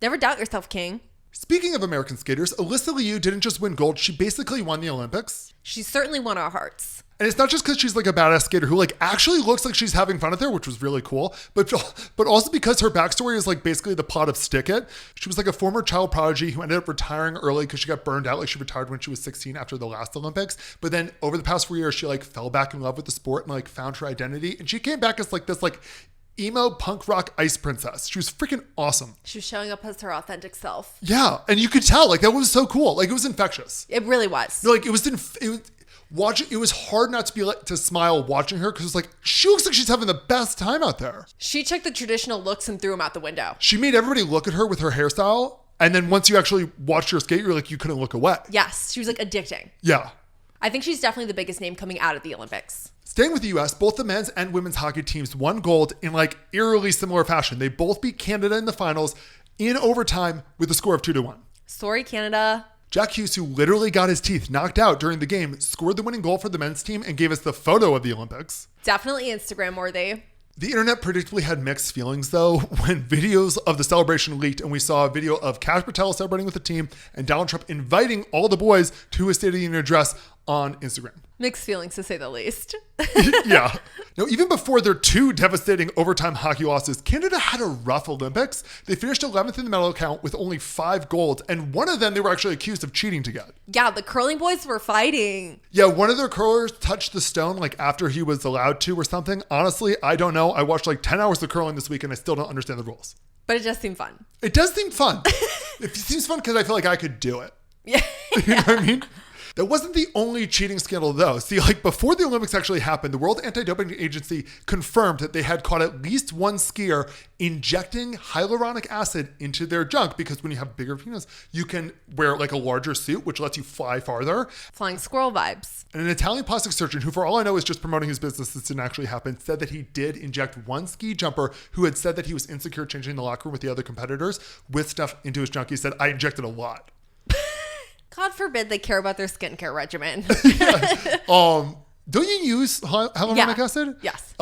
Never doubt yourself, King. Speaking of American skaters, Alyssa Liu didn't just win gold. She basically won the Olympics. She certainly won our hearts. And it's not just because she's like a badass skater who like actually looks like she's having fun out there, which was really cool, but also because her backstory is like basically the plot of Stick It. She was like a former child prodigy who ended up retiring early because she got burned out. Like, she retired when she was 16 after the last Olympics. But then over the past 4 years, she like fell back in love with the sport and like found her identity. And she came back as like this like emo punk rock ice princess. She was freaking awesome. She was showing up as her authentic self. Yeah. And you could tell, like, that was so cool. Like, it was infectious. It really was. Like, it was hard not to be like to smile watching her, because it's like she looks like she's having the best time out there. She took the traditional looks and threw them out the window. She made everybody look at her with her hairstyle, and then once you actually watched her skate, you're like, you couldn't look away. Yes, she was like addicting. Yeah. I think she's definitely the biggest name coming out of the Olympics. Staying with the U.S., both the men's and women's hockey teams won gold in like eerily similar fashion. They both beat Canada in the finals in overtime with a score of 2-1. Sorry, Canada. Jack Hughes, who literally got his teeth knocked out during the game, scored the winning goal for the men's team and gave us the photo of the Olympics. Definitely Instagram worthy. The internet predictably had mixed feelings, though, when videos of the celebration leaked and we saw a video of Kash Patel celebrating with the team and Donald Trump inviting all the boys to his State of the Union address on Instagram. Mixed feelings, to say the least. Yeah. Now, even before their two devastating overtime hockey losses, Canada had a rough Olympics. They finished 11th in the medal count with only 5 golds, and one of them they were actually accused of cheating to get. Yeah, the curling boys were fighting. Yeah, one of their curlers touched the stone like after he was allowed to or something. Honestly, I don't know. I watched like 10 hours of curling this week and I still don't understand the rules. But it does seem fun. It does seem fun. It seems fun because I feel like I could do it. Yeah. You know what I mean? That wasn't the only cheating scandal, though. See, like, before the Olympics actually happened, the World Anti-Doping Agency confirmed that they had caught at least one skier injecting hyaluronic acid into their junk, because when you have bigger penis, you can wear like a larger suit, which lets you fly farther. Flying squirrel vibes. And an Italian plastic surgeon, who for all I know is just promoting his business, this didn't actually happen, said that he did inject one ski jumper who had said that he was insecure changing the locker room with the other competitors with stuff into his junk. He said, I injected a lot. God forbid they care about their skincare regimen. Don't you use hyaluronic acid? Yes.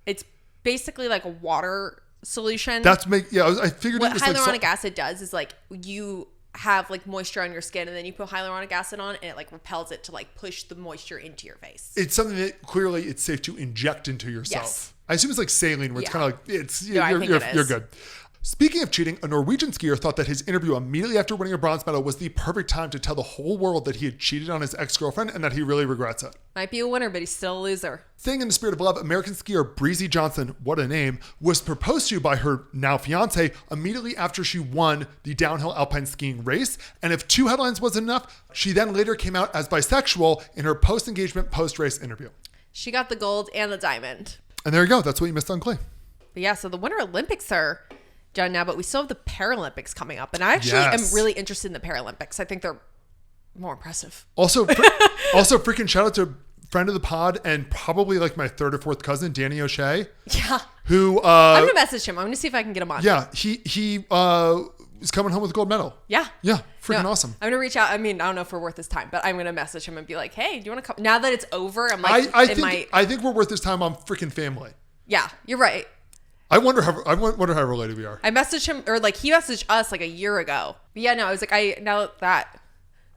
It's basically like a water solution. I figured what it was hyaluronic acid does is like you have like moisture on your skin and then you put hyaluronic acid on and it like repels it to like push the moisture into your face. It's something that clearly it's safe to inject into yourself. Yes. I assume it's like saline, where it's kind of like you're good. Speaking of cheating, a Norwegian skier thought that his interview immediately after winning a bronze medal was the perfect time to tell the whole world that he had cheated on his ex-girlfriend and that he really regrets it. Might be a winner, but he's still a loser. Staying in the spirit of love, American skier Breezy Johnson, what a name, was proposed to by her now fiance immediately after she won the downhill alpine skiing race. And if 2 headlines wasn't enough, she then later came out as bisexual in her post-engagement, post-race interview. She got the gold and the diamond. And there you go. That's what you missed on Clay. But yeah, so the Winter Olympics are done now, but we still have the Paralympics coming up. And I actually am really interested in the Paralympics. I think they're more impressive. Also freaking shout out to friend of the pod and probably like my 3rd or 4th cousin, Danny O'Shea. Yeah. Who I'm going to message him. I'm going to see if I can get him on. Yeah. He is coming home with a gold medal. Yeah. Yeah. Freaking awesome. I'm going to reach out. I mean, I don't know if we're worth his time, but I'm going to message him and be like, hey, do you want to come? Now that it's over, I'm like, I think we're worth his time on freaking family. Yeah, you're right. I wonder how related we are. I messaged him, or like he messaged us like a year ago. But yeah, no, I was like, now that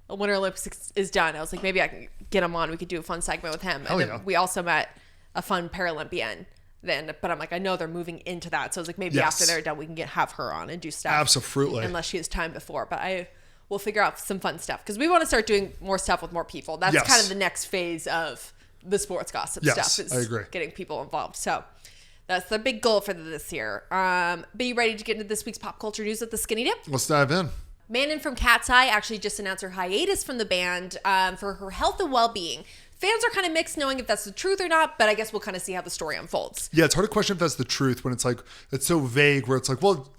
Winter Olympics is done, I was like, maybe I can get him on. We could do a fun segment with him. Hell And yeah. then we also met a fun Paralympian then, but I'm like, I know they're moving into that. So I was like, maybe Yes. after they're done, we can have her on and do stuff. Absolutely. Unless she has time before. But we'll figure out some fun stuff because we want to start doing more stuff with more people. That's Yes. kind of the next phase of the sports gossip Yes, stuff is I agree. getting people involved. So that's the big goal for this year. But you ready to get into this week's pop culture news with the Skinny Dip? Let's dive in. Manon from Cat's Eye actually just announced her hiatus from the band for her health and well-being. Fans are kind of mixed knowing if that's the truth or not, but I guess we'll kind of see how the story unfolds. Yeah, it's hard to question if that's the truth when it's like, it's so vague where it's like, well,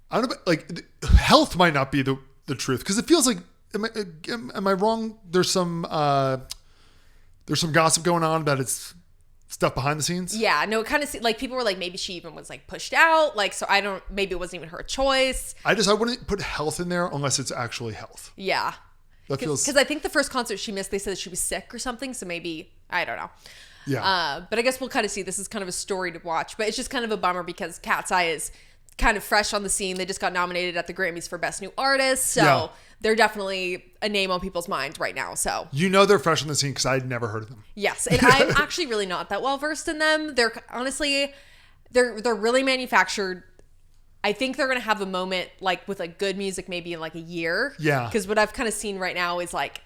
I don't know, like health might not be the truth because it feels like, am I wrong? There's some gossip going on that it's stuff behind the scenes. Yeah, no, it kind of like people were like, maybe she even was like pushed out. Like, so maybe it wasn't even her choice. I wouldn't put health in there unless it's actually health. Yeah. That feels, because I think the first concert she missed, they said she was sick or something. So maybe, I don't know. yeah. But I guess we'll kind of see. This is kind of a story to watch, but it's just kind of a bummer because Cat's Eye is kind of fresh on the scene. They just got nominated at the Grammys for Best New Artist. So Yeah. they're definitely a name on people's minds right now. So They're fresh on the scene because I'd never heard of them. yes. And I'm actually really not that well versed in them. They're honestly, they're really manufactured. I think they're going to have a moment like with like good music maybe in like a year. Yeah. Because what I've kind of seen right now is like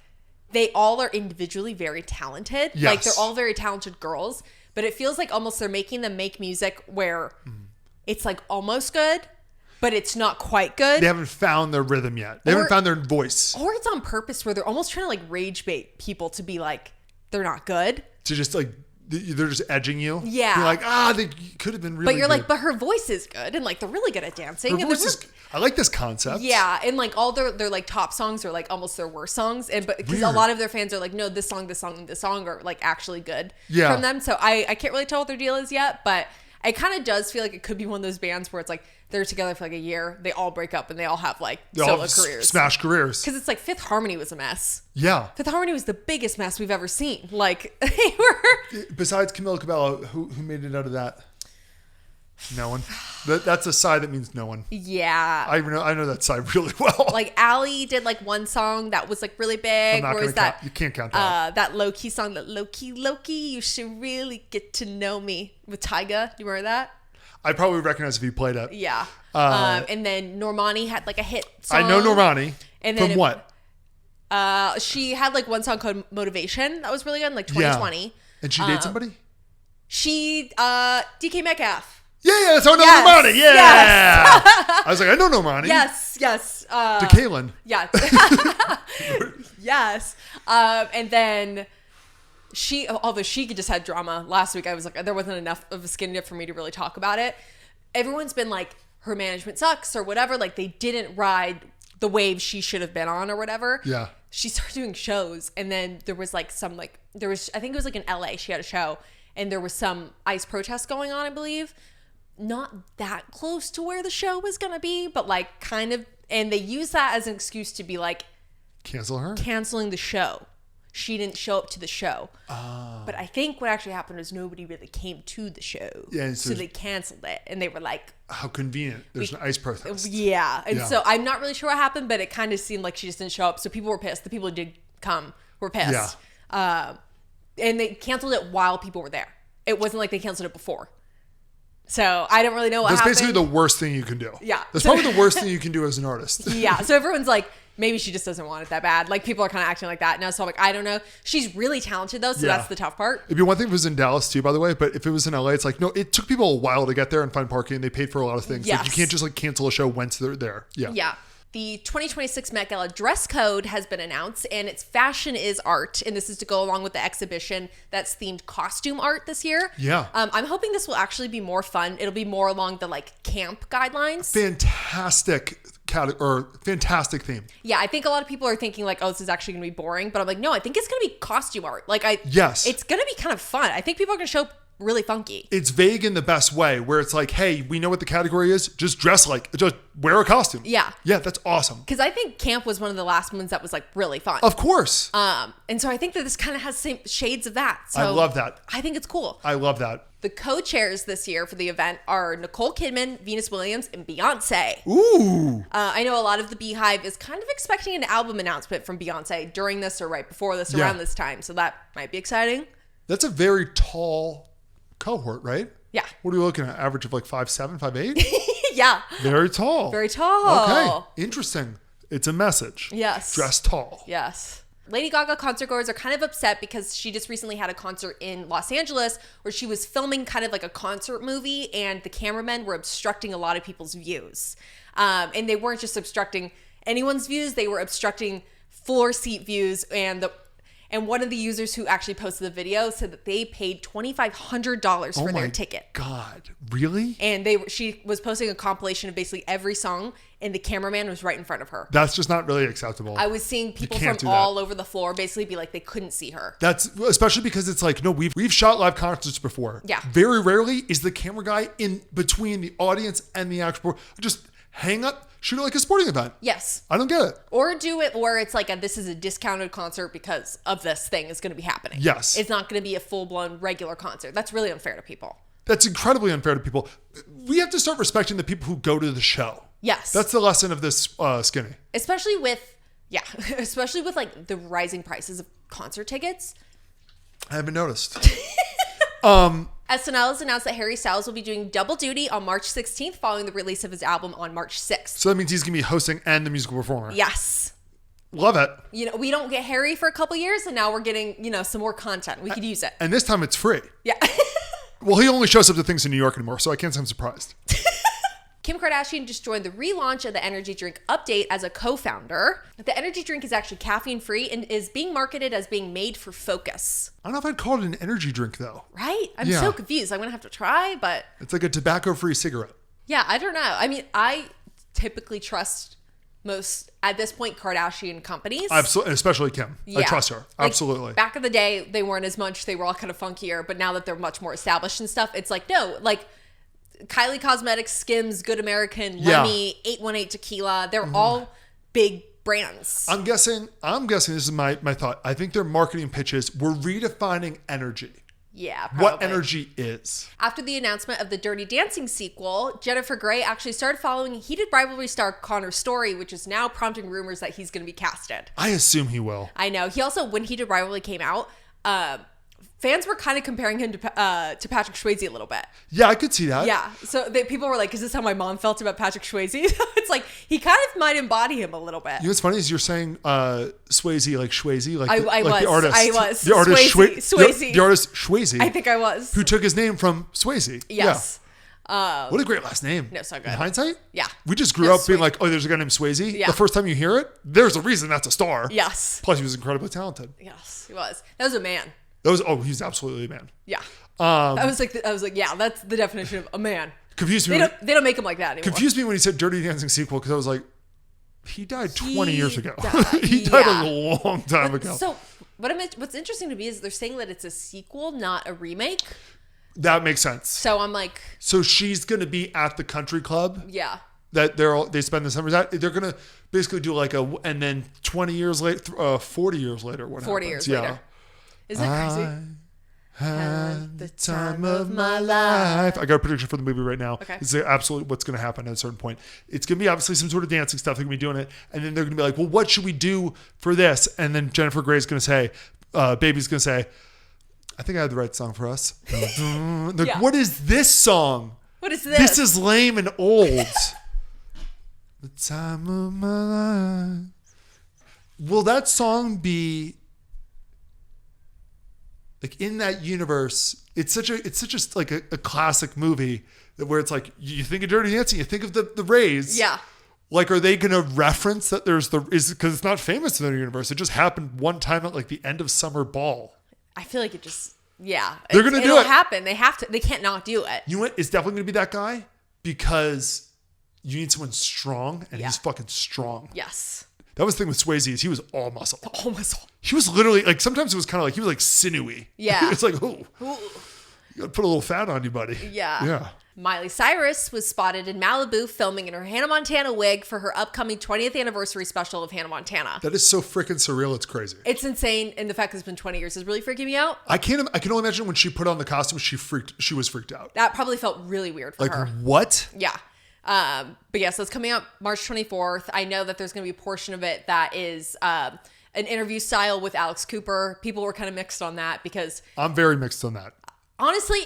they all are individually very talented. Yes. Like they're all very talented girls, but it feels like almost they're making them make music where it's like almost good, but it's not quite good. They haven't found their rhythm yet. They haven't found their voice. Or it's on purpose where they're almost trying to like rage bait people to be like, they're not good. To just like, they're just edging you. Yeah. You're like, they could have been really But you're good. like, but her voice is good. And like, they're really good at dancing. Her And voice they're is, I like this concept. yeah, and like all their like top songs are like almost their worst songs, and but because a Weird. lot of their fans are like, no, this song are like actually good Yeah. from them. So I can't really tell what their deal is yet, but it kind of does feel like it could be one of those bands where it's like they're together for like a year, they all break up, and they all have like They solo all careers. smash careers. Because it's like Fifth Harmony was a mess. Yeah. Fifth Harmony was the biggest mess we've ever seen. Like they were. Besides Camila Cabello, who made it out of that? No one. That's a side that means no one. Yeah. I know that side really well. Like Allie did like one song that was like really big. I'm not Whereas gonna count. You can't count that. that low key song, that Loki, you should really get to know me with Tyga. Do you remember that? I probably recognize if you played it. Yeah. And then Normani had like a hit I song. know Normani. And then from what? She had like one song called Motivation that was really good in like 2020. Yeah. And she dated somebody? She DK Metcalf. Yeah, that's how I know Yes, Normani. Yeah. yes. I was like, I know Normani. Yes. To Kaylin. Yeah. Yes. And then although she just had drama last week, I was like, there wasn't enough of a skin dip for me to really talk about it. Everyone's been like, her management sucks or whatever. Like they didn't ride the wave she should have been on or whatever. Yeah. She started doing shows, and then there was like some I think it was like in LA, she had a show, and there was some ICE protests going on, I believe. Not that close to where the show was going to be, but like kind of, and they use that as an excuse to be like, Cancel her? canceling the show. She didn't show up to the show. But I think what actually happened was nobody really came to the show. Yeah, so they canceled it, and they were like, How convenient. There's an ICE protest. yeah. And Yeah. so I'm not really sure what happened, but it kind of seemed like she just didn't show up. So people were pissed. The people who did come were pissed. And they canceled it while people were there. It wasn't like they canceled it before. So I don't really know what That's happened. basically the worst thing you can do. Yeah. That's probably the worst thing you can do as an artist. Yeah. So everyone's like, maybe she just doesn't want it that bad. Like people are kind of acting like that now. So I'm like, I don't know. She's really talented though. So Yeah. that's the tough part. It'd be one thing if it was in Dallas too, by the way, but if it was in LA, it's like, no, it took people a while to get there and find parking. They paid for a lot of things. Like, you Yes. can't just like cancel a show once they're there. Yeah. Yeah. The 2026 Met Gala dress code has been announced, and it's fashion is art. And this is to go along with the exhibition that's themed costume art this year. Yeah. I'm hoping this will actually be more fun. It'll be more along the like camp guidelines. Fantastic fantastic theme. Yeah, I think a lot of people are thinking like, oh, this is actually going to be boring. But I'm like, no, I think it's going to be costume art. Like Yes. it's going to be kind of fun. I think people are going to show up really funky. It's vague in the best way, where it's like, hey, we know what the category is. Just wear a costume. Yeah. Yeah, that's awesome. Because I think camp was one of the last ones that was like really fun. Of course. And so I think that this kind of has same shades of that. So I love that. I think it's cool. I love that. The co-chairs this year for the event are Nicole Kidman, Venus Williams, and Beyonce. Ooh. I know a lot of the Beehive is kind of expecting an album announcement from Beyonce during this or right before this, around this time. So that might be exciting. That's a very tall cohort, right? Yeah. What are we looking at? Average of like 5'7", 5'8"? Yeah. Very tall. Very tall. Okay. Interesting. It's a message. Yes. Dress tall. Yes. Lady Gaga concert goers are kind of upset because she just recently had a concert in Los Angeles where she was filming kind of like a concert movie, and the cameramen were obstructing a lot of people's views. And they weren't just obstructing anyone's views, they were obstructing floor seat views. And one of the users who actually posted the video said that they paid $2,500 for their ticket. God, really? And she was posting a compilation of basically every song, and the cameraman was right in front of her. That's just not really acceptable. I was seeing people from all over the floor basically be like they couldn't see her. That's especially because it's like, no, we've shot live concerts before. Yeah. Very rarely is the camera guy in between the audience and the actual. Just hang up, shoot it like a sporting event. Yes. I don't get it. Or do it where it's like this is a discounted concert because of this thing is going to be happening. Yes. It's not going to be a full-blown regular concert. That's really unfair to people. That's incredibly unfair to people. We have to start respecting the people who go to the show. Yes. That's the lesson of this skinny. Especially with like the rising prices of concert tickets. I haven't noticed. SNL has announced that Harry Styles will be doing double duty on March 16th following the release of his album on March 6th. So that means he's going to be hosting and the musical performer. Yes. Love it. We don't get Harry for a couple years, and now we're getting, some more content. We could use it. And this time it's free. Yeah. Well, he only shows up to things in New York anymore, so I can't say I'm surprised. Kim Kardashian just joined the relaunch of the energy drink Update as a co-founder. The energy drink is actually caffeine-free and is being marketed as being made for focus. I don't know if I'd call it an energy drink, though. Right? I'm so confused. I'm going to have to try, but... It's like a tobacco-free cigarette. Yeah, I don't know. I mean, I typically trust most, at this point, Kardashian companies. Absolutely, especially Kim. Yeah. I trust her. Absolutely. Like, back in the day, they weren't as much. They were all kind of funkier, but now that they're much more established and stuff, it's like, no, like... Kylie Cosmetics, Skims, Good American, Lemmy, 818 Tequila. They're all big brands. I'm guessing this is my thought. I think their marketing pitches were redefining energy. Yeah, probably. What energy is. After the announcement of the Dirty Dancing sequel, Jennifer Grey actually started following heated rivalry star Connor Story, which is now prompting rumors that he's going to be casted. I assume he will. I know. He also, when Heated Rivalry came out, fans were kind of comparing him to Patrick Swayze a little bit. Yeah, I could see that. Yeah. So people were like, is this how my mom felt about Patrick Swayze? It's like, he kind of might embody him a little bit. You know what's funny is you're saying Swayze like Swayze. Like I the artist. I was. The artist Swayze. The artist Swayze. I think I was. Who took his name from Swayze. Yes. Yeah. What a great last name. No, so good. In hindsight? Yeah. We just grew up being like, oh, there's a guy named Swayze. Yeah. The first time you hear it, there's a reason that's a star. Yes. Plus, he was incredibly talented. Yes, he was. That was a man. He's absolutely a man. Yeah. I was like, yeah, that's the definition of a man. Confused me. They don't make him like that anymore. Confused me when he said Dirty Dancing sequel because I was like, he died 20 years ago. Died, he died a long time ago. So what's interesting to me is they're saying that it's a sequel, not a remake. That makes sense. So I'm like, so she's gonna be at the country club. Yeah. That they spend the summers at. They're gonna basically do like and then 20 years later, 40 years later, what 40 happens? years later. Isn't that crazy? Had the time of my life. I got a prediction for the movie right now. Okay. It's absolutely what's going to happen at a certain point. It's going to be obviously some sort of dancing stuff. They're going to be doing it. And then they're going to be like, well, what should we do for this? And then Jennifer Grey's going to say, Baby's going to say, I think I had the right song for us. Like, Yeah. What is this song? What is this? This is lame and old. The time of my life. Will that song be... Like in that universe, it's such a like a classic movie that where it's like you think of Dirty Dancing, you think of the Rays. Yeah. Like, are they going to reference that there's because it's not famous in their universe? It just happened one time at like the end of Summer Ball. I feel like it just they're going to do it. It'll happen. They have to. They can't not do it. You know what? It's definitely going to be that guy because you need someone strong, and he's fucking strong. Yes. That was the thing with Swayze is he was all muscle. All muscle. He was literally like sometimes it was kind of like he was like sinewy. Yeah. It's like ooh. You gotta put a little fat on you, buddy. Yeah. Yeah. Miley Cyrus was spotted in Malibu filming in her Hannah Montana wig for her upcoming 20th anniversary special of Hannah Montana. That is so freaking surreal. It's crazy. It's insane. And the fact that it's been 20 years is really freaking me out. I can only imagine when she put on the costume, she was freaked out. That probably felt really weird for her. What? Yeah. But yes, so it's coming out March 24th. I know that there's going to be a portion of it that is an interview style with Alex Cooper. People were kind of mixed on that because I'm very mixed on that. honestly,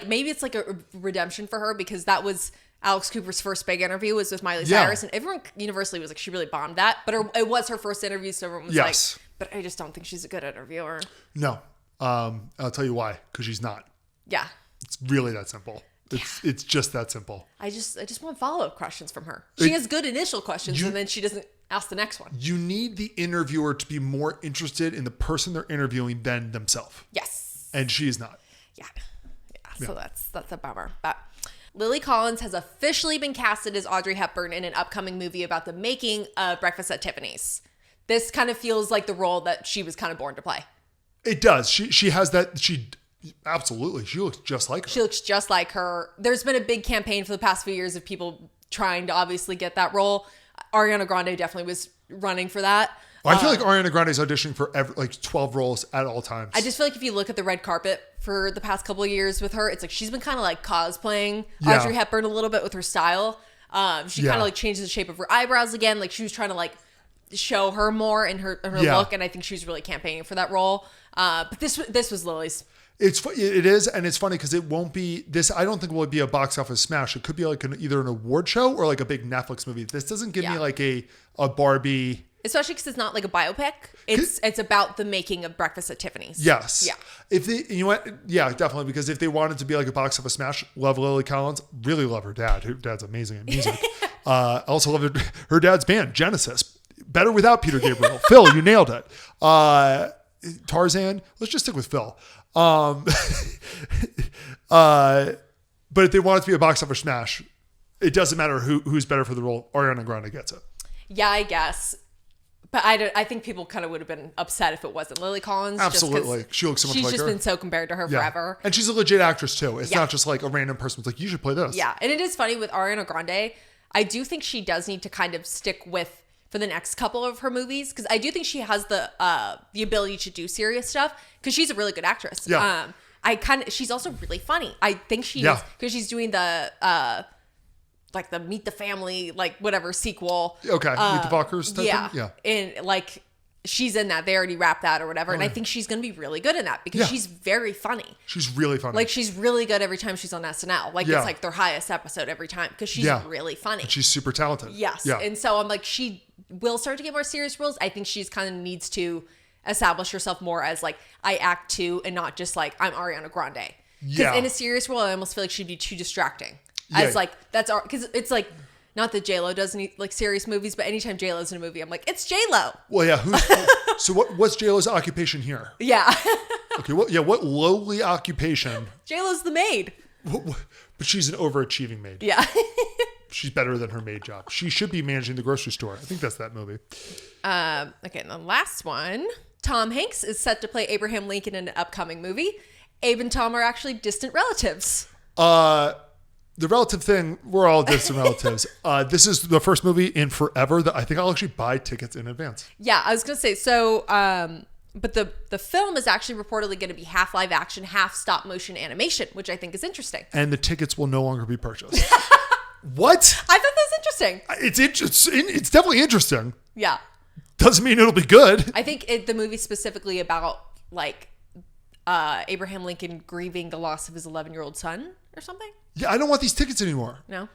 maybe it's like a redemption for her because that was Alex Cooper's first big interview was with Miley Cyrus, and everyone universally was like, she really bombed that. But it was her first interview, so everyone was like, but I just don't think she's a good interviewer. No. I'll tell you why. Because she's not. Yeah. It's really that simple. It's just that simple. I just want follow-up questions from her. She has good initial questions, and then she doesn't ask the next one. You need the interviewer to be more interested in the person they're interviewing than themselves. Yes. And she is not. Yeah. So that's a bummer. But Lily Collins has officially been casted as Audrey Hepburn in an upcoming movie about the making of Breakfast at Tiffany's. This kind of feels like the role that she was kind of born to play. It does. She has that. Absolutely. She looks just like her. She looks just like her. There's been a big campaign for the past few years of people trying to obviously get that role. Ariana Grande definitely was running for that. I feel like Ariana Grande is auditioning for 12 roles at all times. I just feel like if you look at the red carpet for the past couple of years with her, it's like she's been kind of like cosplaying Audrey Hepburn a little bit with her style. She kind of like changes the shape of her eyebrows again. Like she was trying to like show her more in her look, and I think she was really campaigning for that role. But this was Lily's. It is, and it's funny because it won't be this. I don't think will be a box office smash. It could be like either an award show or like a big Netflix movie. This doesn't give me like a Barbie. Especially because it's not like a biopic. It's about the making of Breakfast at Tiffany's. Yes. Yeah. If they, you know what? Yeah, definitely. Because if they wanted to be like a box office smash, love Lily Collins. Really love her dad. Her dad's amazing at music. Also love her dad's band, Genesis. Better without Peter Gabriel. Phil, you nailed it. Tarzan. Let's just stick with Phil. But if they want it to be a box office smash, it doesn't matter who's better for the role. Ariana Grande gets it. Yeah, I guess. But I think people kind of would have been upset if it wasn't Lily Collins. Absolutely. She looks so much like her. She's just been so compared to her forever. And she's a legit actress too. It's not just like a random person who's like, you should play this. Yeah. And it is funny with Ariana Grande. I do think she does need to kind of stick with for the next couple of her movies. Because I do think she has the ability to do serious stuff. Because she's a really good actress. Yeah. She's also really funny. I think she is. Because she's doing the like the Meet the Family, like whatever sequel. Okay. Meet the Fockers type thing? Yeah. And like she's in that. They already wrapped that or whatever. And I think she's going to be really good in that because she's very funny. She's really funny. Like she's really good every time she's on SNL. Like it's like their highest episode every time because she's really funny. And she's super talented. Yes. Yeah. And so I'm like, she will start to get more serious roles. I think she's kind of needs to establish herself more as like, I act too and not just like, I'm Ariana Grande. Because in a serious role, I almost feel like she'd be too distracting. As like, that's our, because it's like, not that J-Lo does any like serious movies, but anytime J-Lo's in a movie, I'm like, it's J-Lo. Well, yeah. So what's J-Lo's occupation here? Yeah. Okay. What lowly occupation? J-Lo's the maid. But she's an overachieving maid. Yeah. She's better than her maid job. She should be managing the grocery store. I think that's that movie. Okay. And the last one, Tom Hanks is set to play Abraham Lincoln in an upcoming movie. Abe and Tom are actually distant relatives. The relative thing, we're all distant relatives. This is the first movie in forever that I think I'll actually buy tickets in advance. Yeah, I was going to say, so, but the film is actually reportedly going to be half live action, half stop motion animation, which I think is interesting. And the tickets will no longer be purchased. What? I thought that was interesting. It's definitely interesting. Yeah. Doesn't mean it'll be good. I think the movie's specifically about like Abraham Lincoln grieving the loss of his 11-year-old son or something. Yeah, I don't want these tickets anymore. No.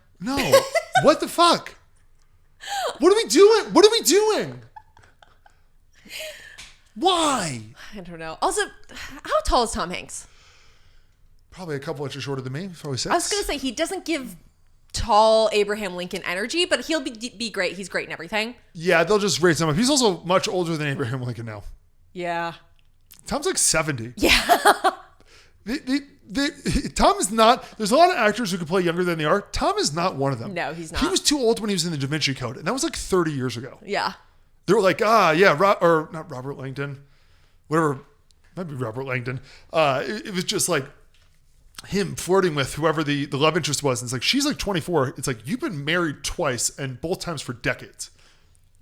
What the fuck? What are we doing? Why? I don't know. Also, how tall is Tom Hanks? Probably a couple inches shorter than me. Probably 6. I was going to say, he doesn't give tall Abraham Lincoln energy, but he'll be great. He's great in everything. Yeah, they'll just raise him up. He's also much older than Abraham Lincoln now. Yeah. Tom's like 70. Yeah. Tom is not. There's a lot of actors who can play younger than they are. Tom is not one of them. No, he's not. He was too old when he was in the Da Vinci Code, and that was like 30 years ago. Yeah. They were like, or not Robert Langdon, whatever, might be Robert Langdon. It was just like him flirting with whoever the love interest was. And it's like, she's like 24. It's like, you've been married twice and both times for decades.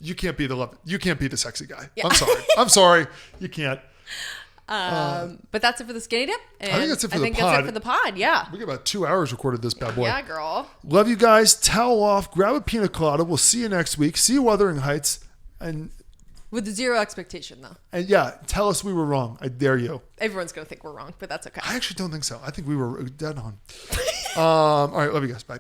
You can't be the sexy guy. Yeah. I'm sorry. You can't. But that's it for the skinny dip. And I think that's it for the pod. That's it for the pod. Yeah. We got about 2 hours recorded this bad boy. Yeah, girl. Love you guys. Towel off. Grab a pina colada. We'll see you next week. See you Wuthering Heights. And with zero expectation, though. And yeah, tell us we were wrong. I dare you. Everyone's going to think we're wrong, but that's okay. I actually don't think so. I think we were dead on. All right. Love you guys. Bye.